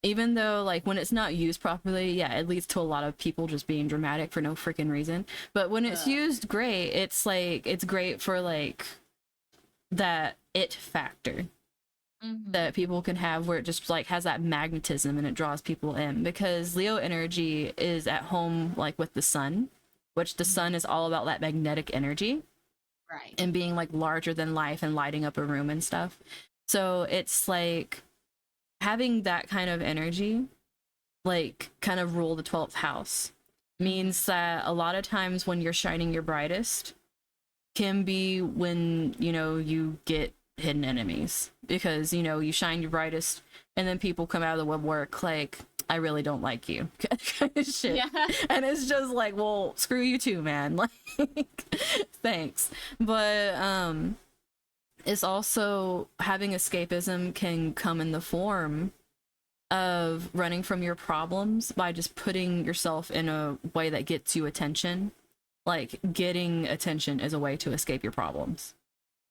even though like when it's not used properly, yeah, it leads to a lot of people just being dramatic for no freaking reason. But when it's used great, it's like it's great for like that it factor that people can have, where it just like has that magnetism and it draws people in, because Leo energy is at home like with the sun, which the sun is all about that magnetic energy Right. and being like larger than life and lighting up a room and stuff. So it's like having that kind of energy like kind of rule the 12th house means that a lot of times when you're shining your brightest can be when, you know, you get hidden enemies, because, you know, you shine your brightest and then people come out of the woodwork like, I really don't like you kind of shit. Yeah. And it's just like, well, screw you too, man. Like, thanks. But it's also having escapism can come in the form of running from your problems by just putting yourself in a way that gets you attention. Like getting attention is a way to escape your problems.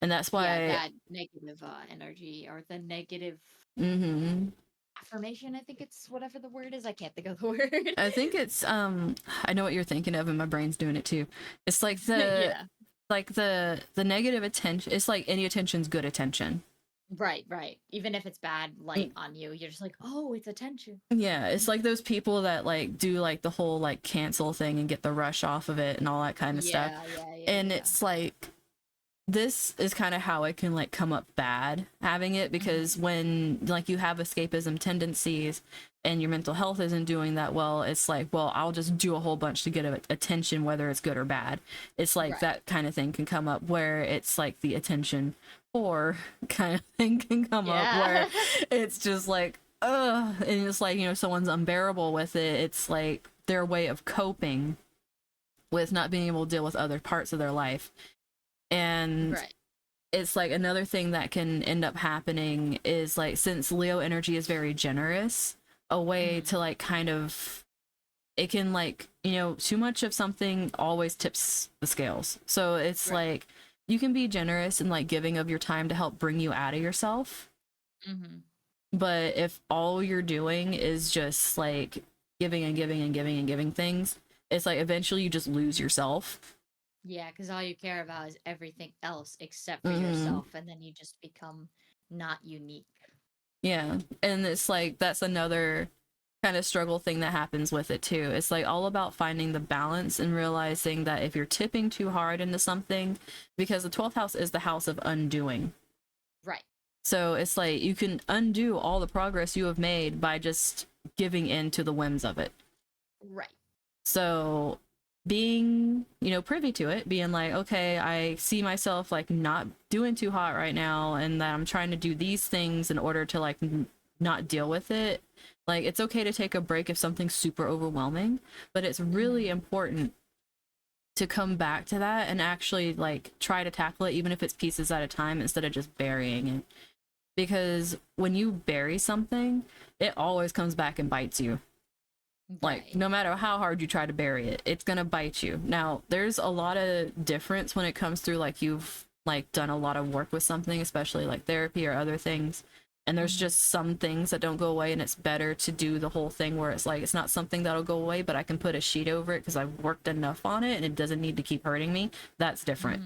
And that's why that negative energy, or the negative affirmation. I think it's whatever the word is. I can't think of the word. I think it's I know what you're thinking of and my brain's doing it too. It's like the Yeah. like the negative attention. It's like any attention's good attention. Right, right. Even if it's bad light on you, you're just like, oh, it's attention. Yeah, it's like those people that like do like the whole like cancel thing and get the rush off of it and all that kind of stuff. And it's like, this is kind of how it can like come up bad having it, because when like you have escapism tendencies and your mental health isn't doing that well, it's like, well, I'll just do a whole bunch to get attention, whether it's good or bad. It's like that kind of thing can come up, where it's like the attention or kind of thing can come up, where it's just like, ugh, and it's like, you know, someone's unbearable with it. It's like their way of coping with not being able to deal with other parts of their life. And it's like another thing that can end up happening is like, since Leo energy is very generous, a way to like kind of, it can like, you know, too much of something always tips the scales. So it's like, you can be generous and like giving of your time to help bring you out of yourself. But if all you're doing is just like giving and giving and giving and giving things, it's like eventually you just lose yourself. Yeah, because all you care about is everything else except for yourself, and then you just become not unique. Yeah, and it's like, that's another kind of struggle thing that happens with it too. It's like all about finding the balance and realizing that if you're tipping too hard into something, because the 12th house is the house of undoing. Right. So it's like you can undo all the progress you have made by just giving in to the whims of it. Right. So being, you know, privy to it, being like, okay, I see myself like not doing too hot right now, and that I'm trying to do these things in order to like not deal with it. Like, it's okay to take a break if something's super overwhelming, but it's really important to come back to that and actually like try to tackle it, even if it's pieces at a time, instead of just burying it. Because when you bury something, it always comes back and bites you. Like, no matter how hard you try to bury it, it's gonna bite you. Now, there's a lot of difference when it comes through like you've like done a lot of work with something, especially like therapy or other things, and there's just some things that don't go away, and it's better to do the whole thing where it's like, it's not something that'll go away, but I can put a sheet over it because I've worked enough on it and it doesn't need to keep hurting me. That's different.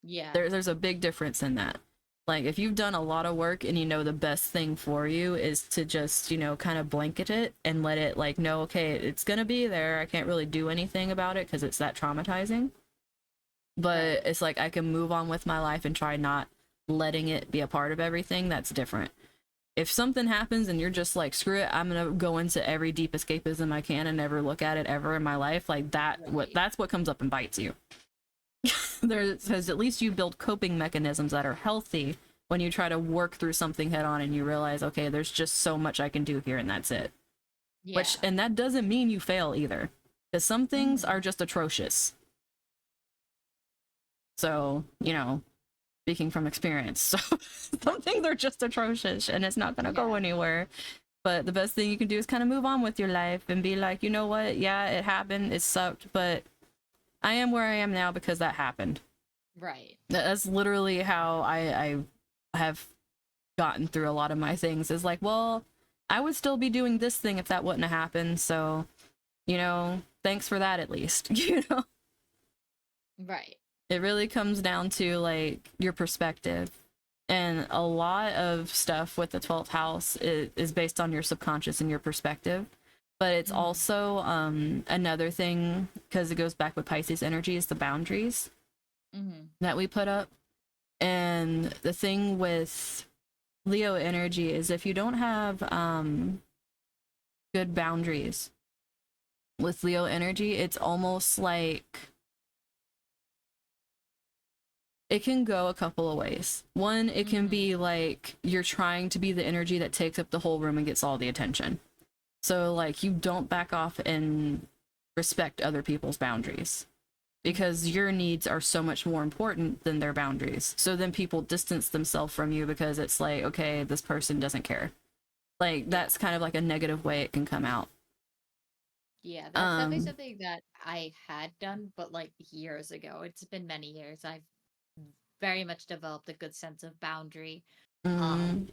Yeah. There's a big difference in that. Like, if you've done a lot of work and you know the best thing for you is to just, you know, kind of blanket it and let it like know, okay, it's gonna be there, I can't really do anything about it because it's that traumatizing, but it's like I can move on with my life and try not letting it be a part of everything. That's different. If something happens and you're just like, screw it, I'm gonna go into every deep escapism I can and never look at it ever in my life, like that, that's what comes up and bites you. Because at least you build coping mechanisms that are healthy when you try to work through something head on and you realize, okay, there's just so much I can do here and that's it. Which, and that doesn't mean you fail either, because some things are just atrocious. So, you know, speaking from experience, so some things are just atrocious and it's not gonna go anywhere. But the best thing you can do is kind of move on with your life and be like, you know what? Yeah, it happened. It sucked, but I am where I am now because that happened. Right. That's literally how I have gotten through a lot of my things. Is like, well, I would still be doing this thing if that wouldn't have happened. So, you know, thanks for that at least. You know, Right. it really comes down to like your perspective. And a lot of stuff with the 12th house is based on your subconscious and your perspective. But it's also another thing, because it goes back with Pisces energy, is the boundaries that we put up. And the thing with Leo energy is if you don't have good boundaries with Leo energy, it's almost like it can go a couple of ways. One, it can be like you're trying to be the energy that takes up the whole room and gets all the attention. So like you don't back off and respect other people's boundaries because your needs are so much more important than their boundaries. So then people distance themselves from you because it's like, okay, this person doesn't care. Like that's kind of like a negative way it can come out. Yeah, that's definitely something that I had done, but like years ago. It's been many years. I've very much developed a good sense of boundary. Um,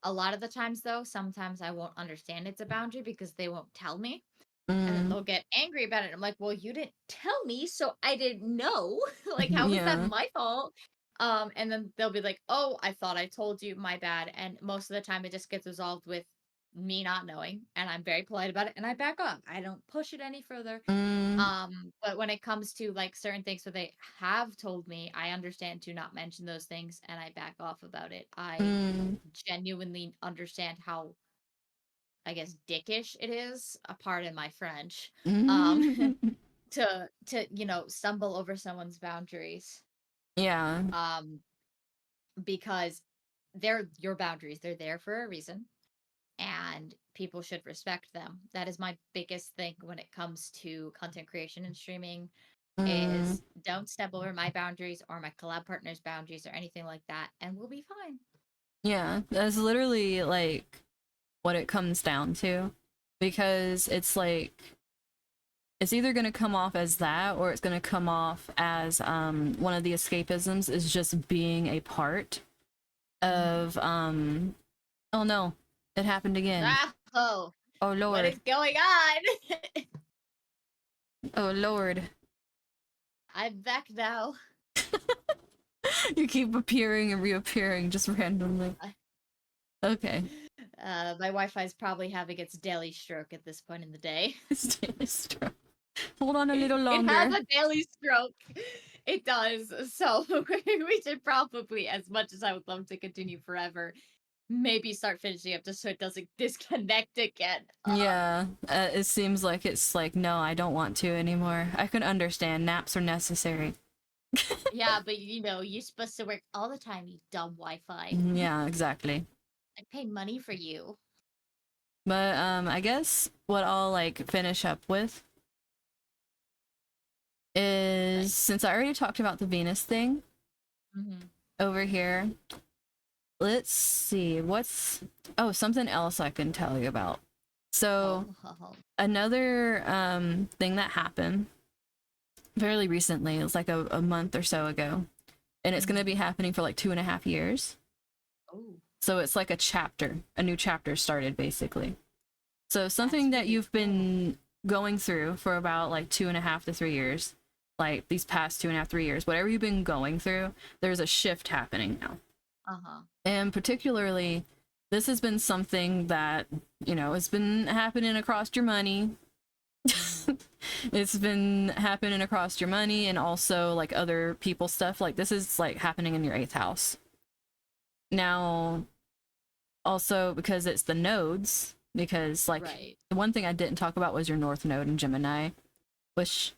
a lot of the times, though, sometimes I won't understand it's a boundary because they won't tell me. And then they'll get angry about it. I'm like, well, you didn't tell me, so I didn't know. Like, how is that Yeah. my fault? And then they'll be like, oh, I thought I told you, my bad. And most of the time it just gets resolved with me not knowing. And I'm very polite about it and I back off. I don't push it any further. But when it comes to like certain things where they have told me, I understand to not mention those things and I back off about it. I genuinely understand how, I guess, dickish it is, a pardon my French, to stumble over someone's boundaries. Yeah. Because they're your boundaries. They're there for a reason, and people should respect them. That is my biggest thing when it comes to content creation and streaming. Is don't step over my boundaries or my collab partner's boundaries or anything like that, and we'll be fine. Yeah, that's literally like what it comes down to, because it's like it's either going to come off as that or it's going to come off as one of the escapisms is just being a part of oh no, it happened again. Oh Oh lord. what is going on? Oh lord. I'm back now. You keep appearing and reappearing just randomly. Okay. My Wi-Fi is probably having its daily stroke at this point in the day. It's daily stroke. Hold on a little It longer. has a daily stroke. It does. So we should probably, as much as I would love to continue forever, maybe start finishing up just so it doesn't disconnect again. Yeah, it seems like it's like, no, I don't want to anymore. I can understand naps are necessary. Yeah, but you're supposed to work all the time, you dumb Wi-Fi. Yeah, exactly. I pay money for you. But I guess what I'll like finish up with is, since I already talked about the Venus thing over here, let's see what's something else I can tell you about. So another thing that happened fairly recently, it was like a month or so ago, and it's going to be happening for like 2.5 years. So it's like a new chapter started basically. So something that you've been going through for about like 2.5 to 3 years, like these past 2.5, 3 years, whatever you've been going through, there's a shift happening now. And particularly, this has been something that, it's been happening across your money. It's been happening across your money and also like other people's stuff. Like this is like happening in your 8th house. Now, also because it's the nodes, because like the one thing I didn't talk about was your North Node in Gemini, which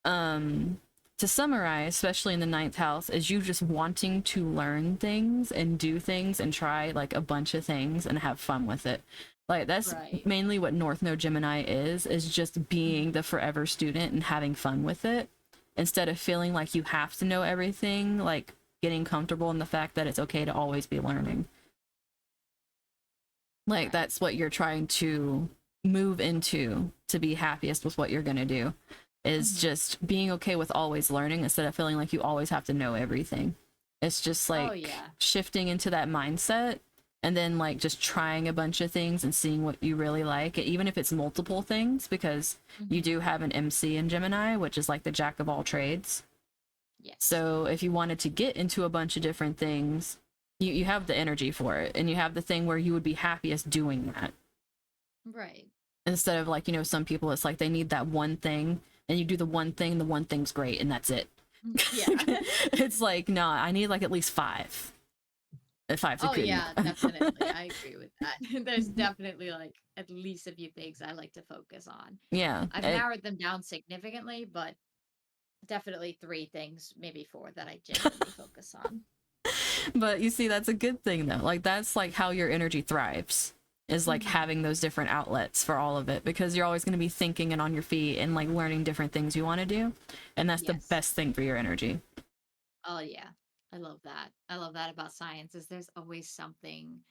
to summarize, especially in the 9th house, is you just wanting to learn things and do things and try like a bunch of things and have fun with it. Like that's mainly what North Node Gemini is just being the forever student and having fun with it instead of feeling like you have to know everything, like getting comfortable in the fact that it's okay to always be learning. Like Right. that's what you're trying to move into to be happiest with what you're going to do, is Mhm. just being okay with always learning instead of feeling like you always have to know everything. It's just Oh like yeah. shifting into that mindset, and then like just trying a bunch of things and seeing what you really like, even if it's multiple things, because you Mhm. do have an MC in Gemini, which is like the jack of all trades. Yes. So if you wanted to get into a bunch of different things, you have the energy for it, and you have the thing where you would be happiest doing that. Right. Instead of like, some people, it's like they need that one thing, and you do the one thing, the one thing's great, and that's it. Yeah. It's like, nah, I need like at least five. Five's a Oh good. yeah, definitely. I agree with that. There's definitely like at least a few things I like to focus on. Yeah. I've narrowed them down significantly, but definitely three things, maybe four that I genuinely focus on. But you see, that's a good thing though. Like that's like how your energy thrives, is like Mhm. having those different outlets for all of it, because you're always going to be thinking and on your feet and like learning different things you want to do, and that's the Yes. best thing for your energy. Oh yeah. I love that. I love that about science is there's always something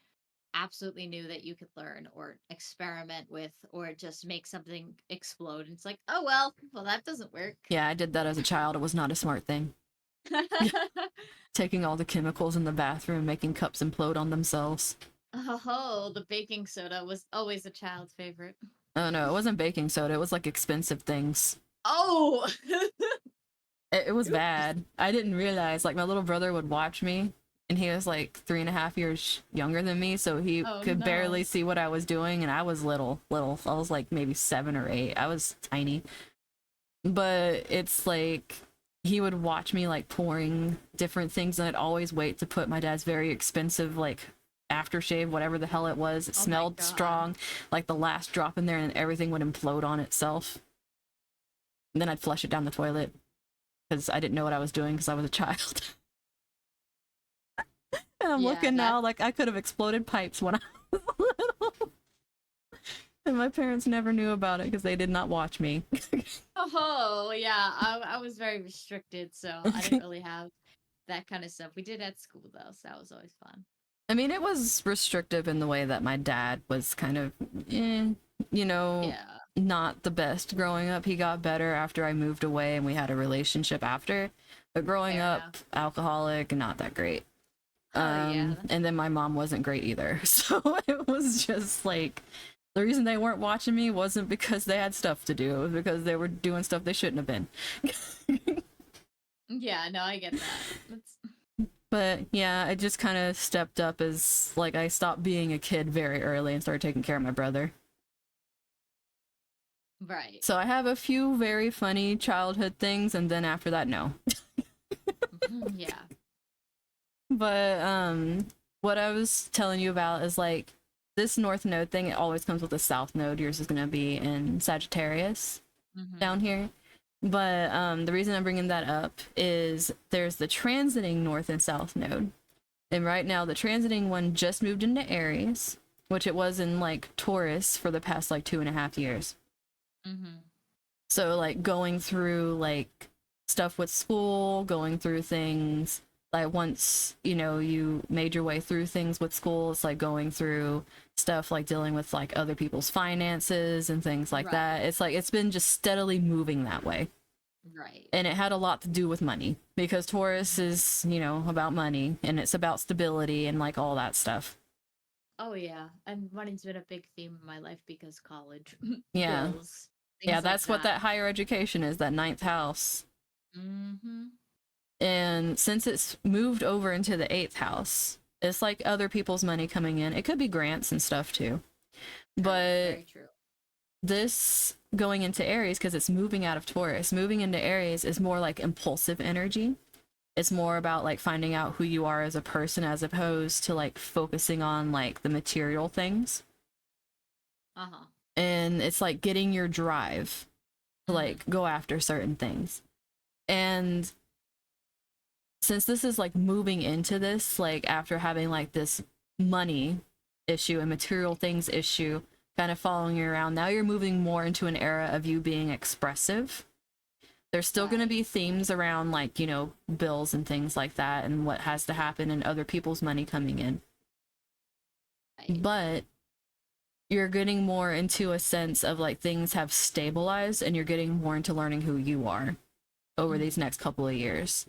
absolutely new that you could learn or experiment with or just make something explode. And it's like, oh well, that doesn't work. Yeah, I did that as a child. It was not a smart thing. Taking all the chemicals in the bathroom, making cups implode on themselves. Oh, the baking soda was always a child's favorite. Oh no, it wasn't baking soda. It was like expensive things. Oh, It was bad. I didn't realize. Like my little brother would watch me, and he was like 3.5 years younger than me, so he oh could barely no. see what I was doing, and I was little, little. I was like maybe 7 or 8. I was tiny, but it's like he would watch me like pouring different things, and I'd always wait to put my dad's very expensive like aftershave, whatever the hell it was. It Oh my smelled God. strong, like the last drop in there, and everything would implode on itself. And then I'd flush it down the toilet because I didn't know what I was doing because I was a child. And I'm Yeah, looking that. now like I could have exploded pipes when I was little. And my parents never knew about it because they did not watch me. Oh, yeah. I was very restricted, so I didn't really have that kind of stuff. We did at school though, so that was always fun. I mean, it was restrictive in the way that my dad was kind of, you know, Yeah. not the best growing up. He got better after I moved away and we had a relationship after. But growing Fair up, enough. alcoholic and not that great. Oh yeah. And then my mom wasn't great either. So it was just like the reason they weren't watching me wasn't because they had stuff to do. It was because they were doing stuff they shouldn't have been. Yeah, no, I get that. That's But yeah, I just kind of stepped up as like I stopped being a kid very early and started taking care of my brother. right. So I have a few very funny childhood things, and then after that, no. Yeah. But what I was telling you about is like this North Node thing. It always comes with a South Node. Yours is gonna be in Sagittarius down here. But the reason I'm bringing that up is there's the transiting North and South Node, and right now the transiting one just moved into Aries, which it was in like Taurus for the past like 2.5 years. Mm-hmm. So like going through like stuff with school, going through things like once, you made your way through things with school, it's like going through stuff like dealing with like other people's finances and things like Right. that. It's like it's been just steadily moving that way. Right. And it had a lot to do with money because Taurus is, about money and it's about stability and like all that stuff. Oh yeah, and money's been a big theme in my life because college Yeah. bills, Yeah, things like that's what that higher education is, that ninth house. Mm-hmm. And since it's moved over into the eighth house, it's like other people's money coming in. It could be grants and stuff too. But Very true. this going into Aries, because it's moving out of Taurus, moving into Aries is more like impulsive energy. It's more about like finding out who you are as a person as opposed to like focusing on like the material things. Uh-huh. And it's like getting your drive to like go after certain things. And since this is like moving into this, like after having like this money issue and material things issue kind of following you around, now you're moving more into an era of you being expressive. There's still going to be themes around like, bills and things like that and what has to happen and other people's money coming in. Right. But you're getting more into a sense of like things have stabilized and you're getting more into learning who you are over these next couple of years.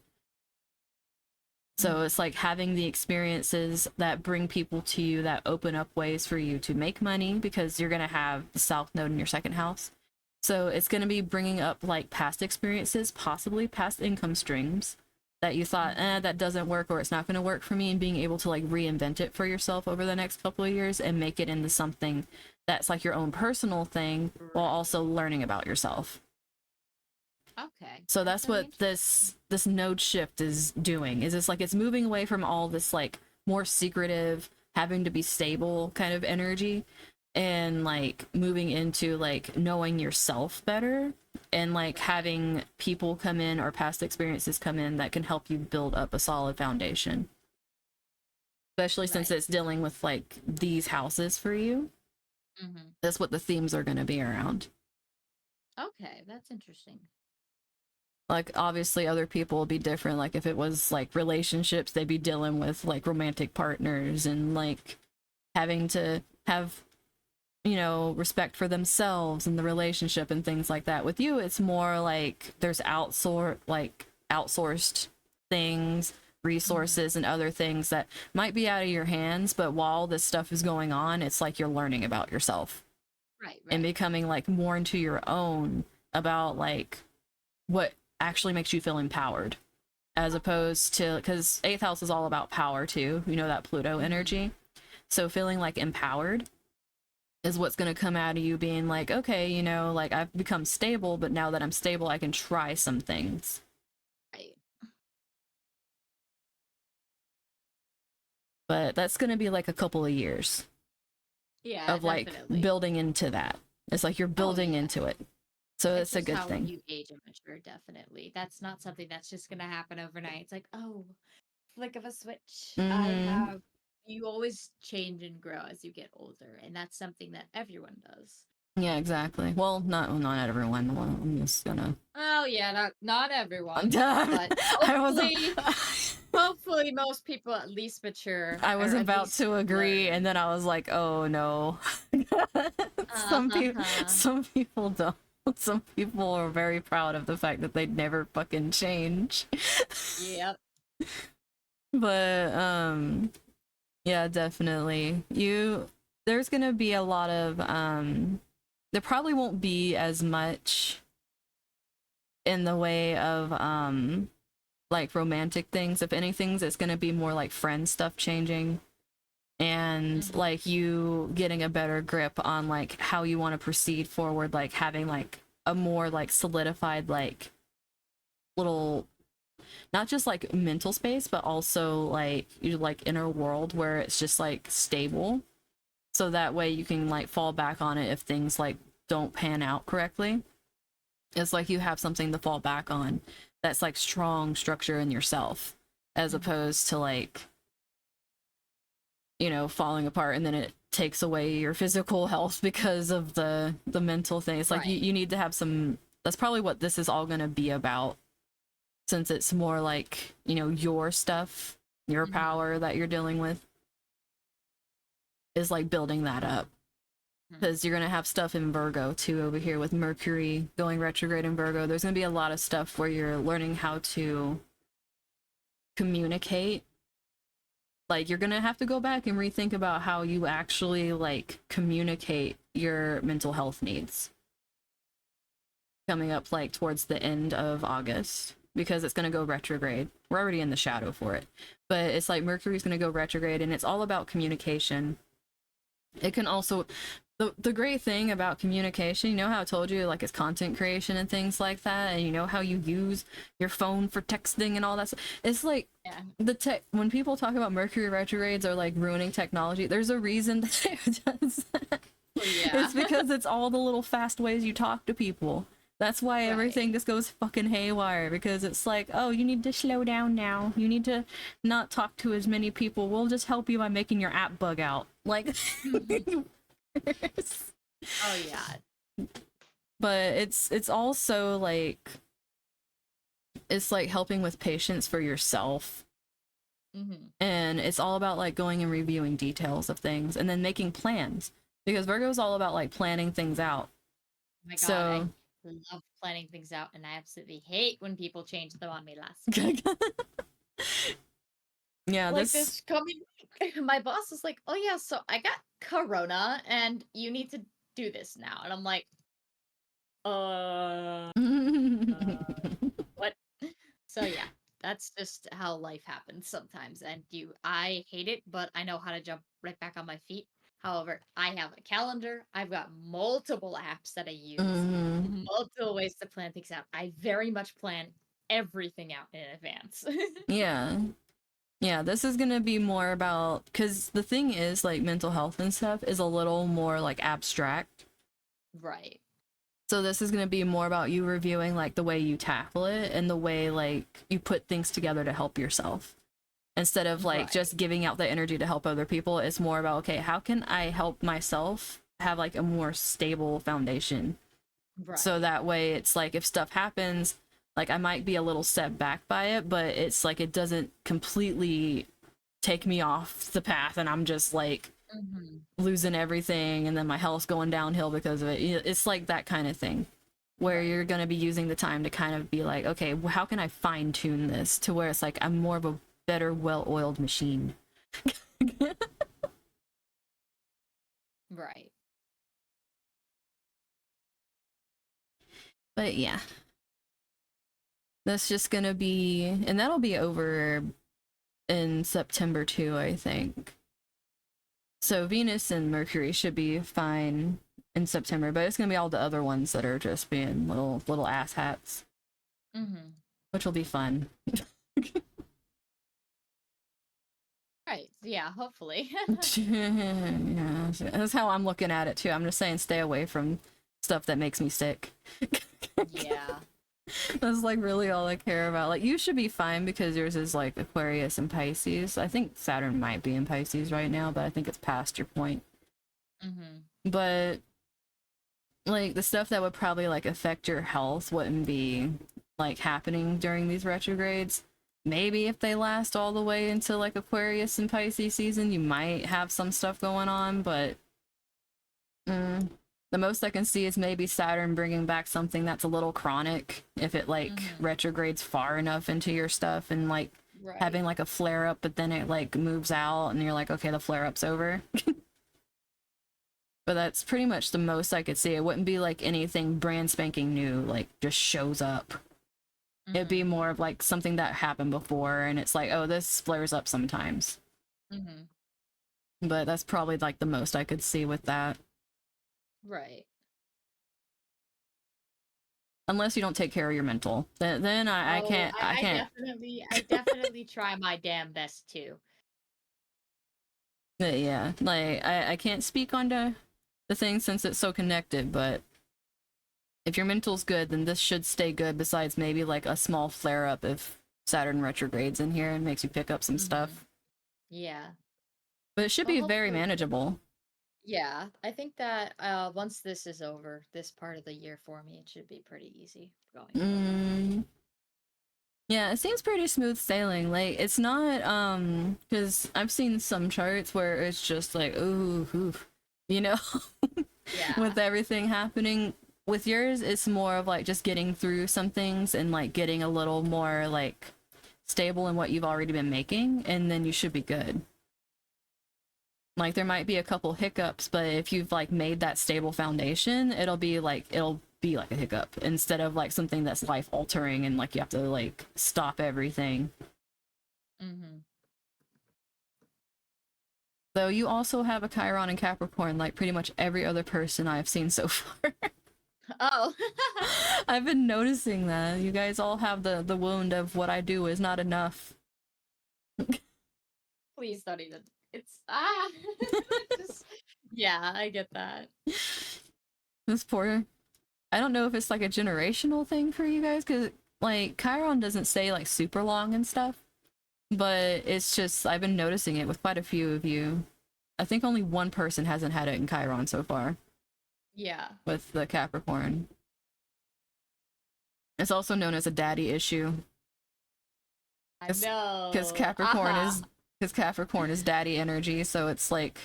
So it's like having the experiences that bring people to you, that open up ways for you to make money, because you're going to have the South Node in your second house. So it's going to be bringing up like past experiences, possibly past income streams that you thought, that doesn't work or it's not going to work for me, and being able to like reinvent it for yourself over the next couple of years and make it into something that's like your own personal thing while also learning about yourself. Okay. So that's really what this node shift is doing. Is it's like it's moving away from all this like more secretive, having to be stable kind of energy, and like moving into like knowing yourself better, and like having people come in or past experiences come in that can help you build up a solid foundation. Especially since it's dealing with like these houses for you. That's what the themes are going to be around. Okay, that's interesting. Like obviously other people will be different. Like if it was like relationships, they'd be dealing with like romantic partners and like having to have, you know, respect for themselves and the relationship and things like that. With you, it's more like there's outsourced things, resources, and other things that might be out of your hands, but while this stuff is going on, it's like you're learning about yourself. Right. And becoming like more into your own about like what actually makes you feel empowered, as opposed to, because 8th house is all about power too, you know, that Pluto energy. So feeling like empowered is what's going to come out of you, being like, okay, you know, like I've become stable, but now that I'm stable, I can try some things. Right. But that's going to be like a couple of years. Yeah, of like definitely. building into that. It's like you're building into it. So it's a good how thing. you age and mature, definitely. That's not something that's just gonna happen overnight. It's like, oh, flick of a switch. You always change and grow as you get older, and that's something that everyone does. Yeah, exactly. Well, not everyone. Well, I'm just gonna. Oh yeah, not everyone. I'm done. But hopefully most people at least mature. I was about to agree, and then I was like, oh no. Some people don't. Some people are very proud of the fact that they never fucking change. Yep. But yeah, definitely. There's gonna be a lot of there probably won't be as much in the way of like romantic things. If anything, it's gonna be more like friend stuff changing, and like you getting a better grip on like how you want to proceed forward, like having like a more like solidified like little, not just like mental space, but also like you like inner world where it's just like stable, so that way you can like fall back on it if things like don't pan out correctly. It's like you have something to fall back on that's like strong structure in yourself, as opposed to like, you know, falling apart and then it takes away your physical health because of the mental thing. It's like you need to have some. That's probably what this is all going to be about, since it's more like, you know, your stuff, your power that you're dealing with, is like building that up. Because you're going to have stuff in Virgo too over here with Mercury going retrograde in Virgo. There's going to be a lot of stuff where you're learning how to communicate. Like you're going to have to go back and rethink about how you actually like communicate your mental health needs coming up like towards the end of August, because it's going to go retrograde. We're already in the shadow for it, but it's like Mercury's going to go retrograde, and it's all about communication. It can also, the great thing about communication, you know how I told you like it's content creation and things like that, and you know how you use your phone for texting and all that stuff. It's like when people talk about Mercury retrogrades or like ruining technology, there's a reason that it does that. It's because it's all the little fast ways you talk to people. That's why everything just goes fucking haywire, because it's like, oh, you need to slow down now. You need to not talk to as many people. We'll just help you by making your app bug out. Like, oh yeah. But it's also like, it's like helping with patience for yourself. And it's all about like going and reviewing details of things and then making plans. because Virgo is all about like planning things out. Oh my god, So I love planning things out, and I absolutely hate when people change them on me last minute. yeah, Like this coming week, my boss was like, "Oh yeah, so I got corona, and you need to do this now," and I'm like, uh, what? So yeah, that's just how life happens sometimes, and I hate it, but I know how to jump right back on my feet. However, I have a calendar. I've got multiple apps that I use, multiple ways to plan things out. I very much plan everything out in advance. yeah. Yeah, this is gonna be more about, because the thing is, like, mental health and stuff is a little more like abstract. Right. So this is gonna be more about you reviewing like the way you tackle it and the way like you put things together to help yourself. Instead of like Right. just giving out the energy to help other people, it's more about, okay, how can I help myself have like a more stable foundation? Right. So that way it's like if stuff happens, like I might be a little set back by it, but it's like it doesn't completely take me off the path and I'm just like losing everything and then my health's going downhill because of it. It's like that kind of thing where Right. you're going to be using the time to kind of be like, okay, well, how can I fine tune this to where it's like I'm more of a better, well-oiled machine. Right. But yeah, that's just gonna be, and that'll be over in September too, I think. So Venus and Mercury should be fine in September, but it's gonna be all the other ones that are just being little ass hats, which will be fun. Right. Yeah, hopefully. Yeah, that's how I'm looking at it too. I'm just saying, stay away from stuff that makes me sick. Yeah. That's like really all I care about. Like, you should be fine because yours is like Aquarius and Pisces. I think Saturn might be in Pisces right now, but I think it's past your point. But like the stuff that would probably like affect your health wouldn't be like happening during these retrogrades. Maybe if they last all the way into like Aquarius and Pisces season, you might have some stuff going on, but the most I can see is maybe Saturn bringing back something that's a little chronic if it like retrogrades far enough into your stuff and like having like a flare up, but then it like moves out and you're like, okay, the flare up's over. But that's pretty much the most I could see. It wouldn't be like anything brand spanking new, like just shows up. It'd be more of like something that happened before and it's like, oh, this flares up sometimes. But that's probably like the most I could see with that. Right. Unless you don't take care of your mental. Then I can't I can't. I definitely try my damn best too. But yeah, like I can't speak on the thing since it's so connected, but if your mental's good, then this should stay good, besides maybe like a small flare up if Saturn retrogrades in here and makes you pick up some stuff. Yeah. But it should Well, be very hopefully. manageable. Yeah, I think that once this is over, this part of the year for me, it should be pretty easy going forward. Yeah, it seems pretty smooth sailing. Like it's not because I've seen some charts where it's just like ooh, you know, Yeah. with everything happening. With yours, it's more of like just getting through some things and like getting a little more like stable in what you've already been making, and then you should be good. Like there might be a couple hiccups, but if you've like made that stable foundation, it'll be like a hiccup instead of like something that's life altering and like you have to like stop everything. Though you also have a Chiron and Capricorn like pretty much every other person I've seen so far. Oh. I've been noticing that. You guys all have the wound of what I do is not enough. Please don't even. It's just, yeah, I get that. This poor. I don't know if it's like a generational thing for you guys, because like Chiron doesn't stay like super long and stuff, but it's just I've been noticing it with quite a few of you. I think only one person hasn't had it in Chiron so far. Yeah. With the Capricorn. It's also known as a daddy issue. I know. Because Capricorn is daddy energy, so it's like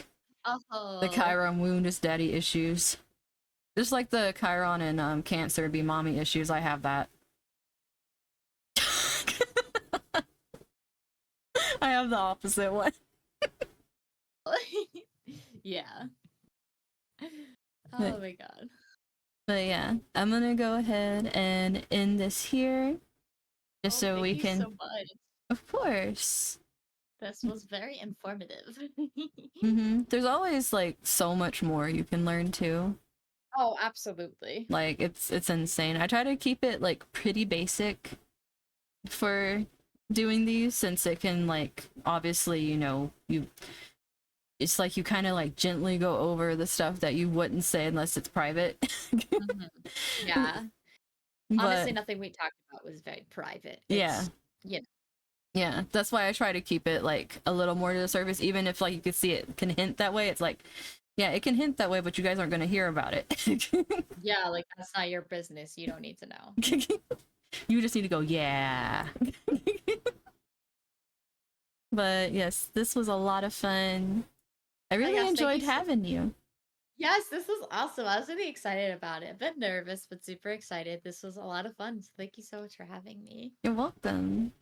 The Oh. Chiron wound is daddy issues. Just like the Chiron and Cancer be mommy issues, I have that. I have the opposite one. Yeah. But- Oh my god. But yeah, I'm gonna go ahead and end this here. Just so thank we you can. so much. Of course. This was very informative. There's always like so much more you can learn too. Oh, absolutely. Like it's insane. I try to keep it like pretty basic for doing these since it can like obviously, it's like you kind of like gently go over the stuff that you wouldn't say unless it's private. Mhm. Yeah. But Honestly, nothing we talked about was very private. yeah. It's, you know. Yeah, that's why I try to keep it like a little more to the surface, even if like you could see it can hint that way. It's like, yeah, it can hint that way, but you guys aren't gonna hear about it. Yeah, like that's not your business. You don't need to know. You just need to go, yeah. But yes, this was a lot of fun. I really yes, thank enjoyed you so- having you. Yes, this was awesome. I was really excited about it. A bit nervous, but super excited. This was a lot of fun. So thank you so much for having me. You're welcome.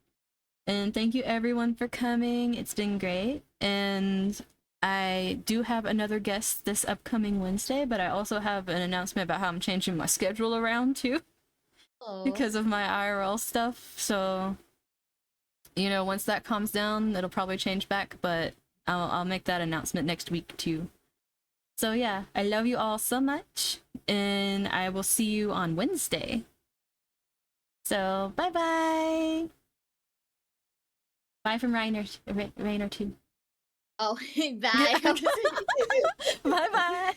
And thank you everyone for coming. It's been great. And I do have another guest this upcoming Wednesday, but I also have an announcement about how I'm changing my schedule around too Oh, because of my IRL stuff. So, once that calms down, it'll probably change back, but I'll make that announcement next week too. So yeah, I love you all so much, and I will see you on Wednesday. So bye-bye. Bye from Rainer too. oh, bye. Bye-bye.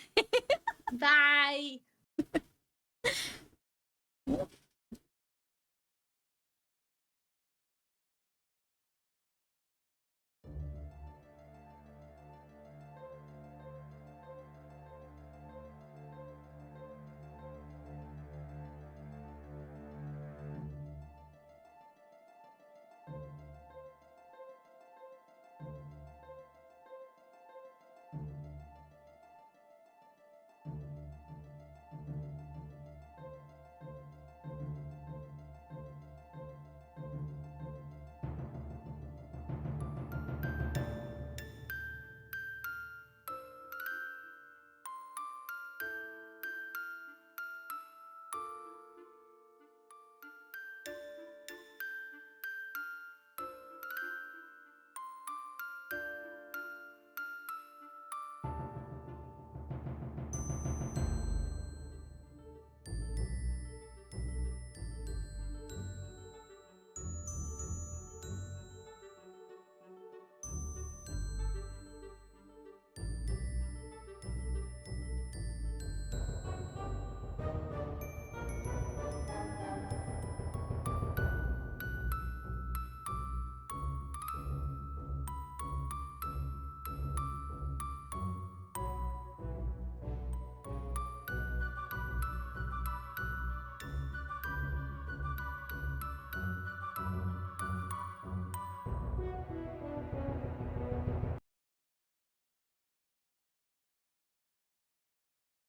Bye.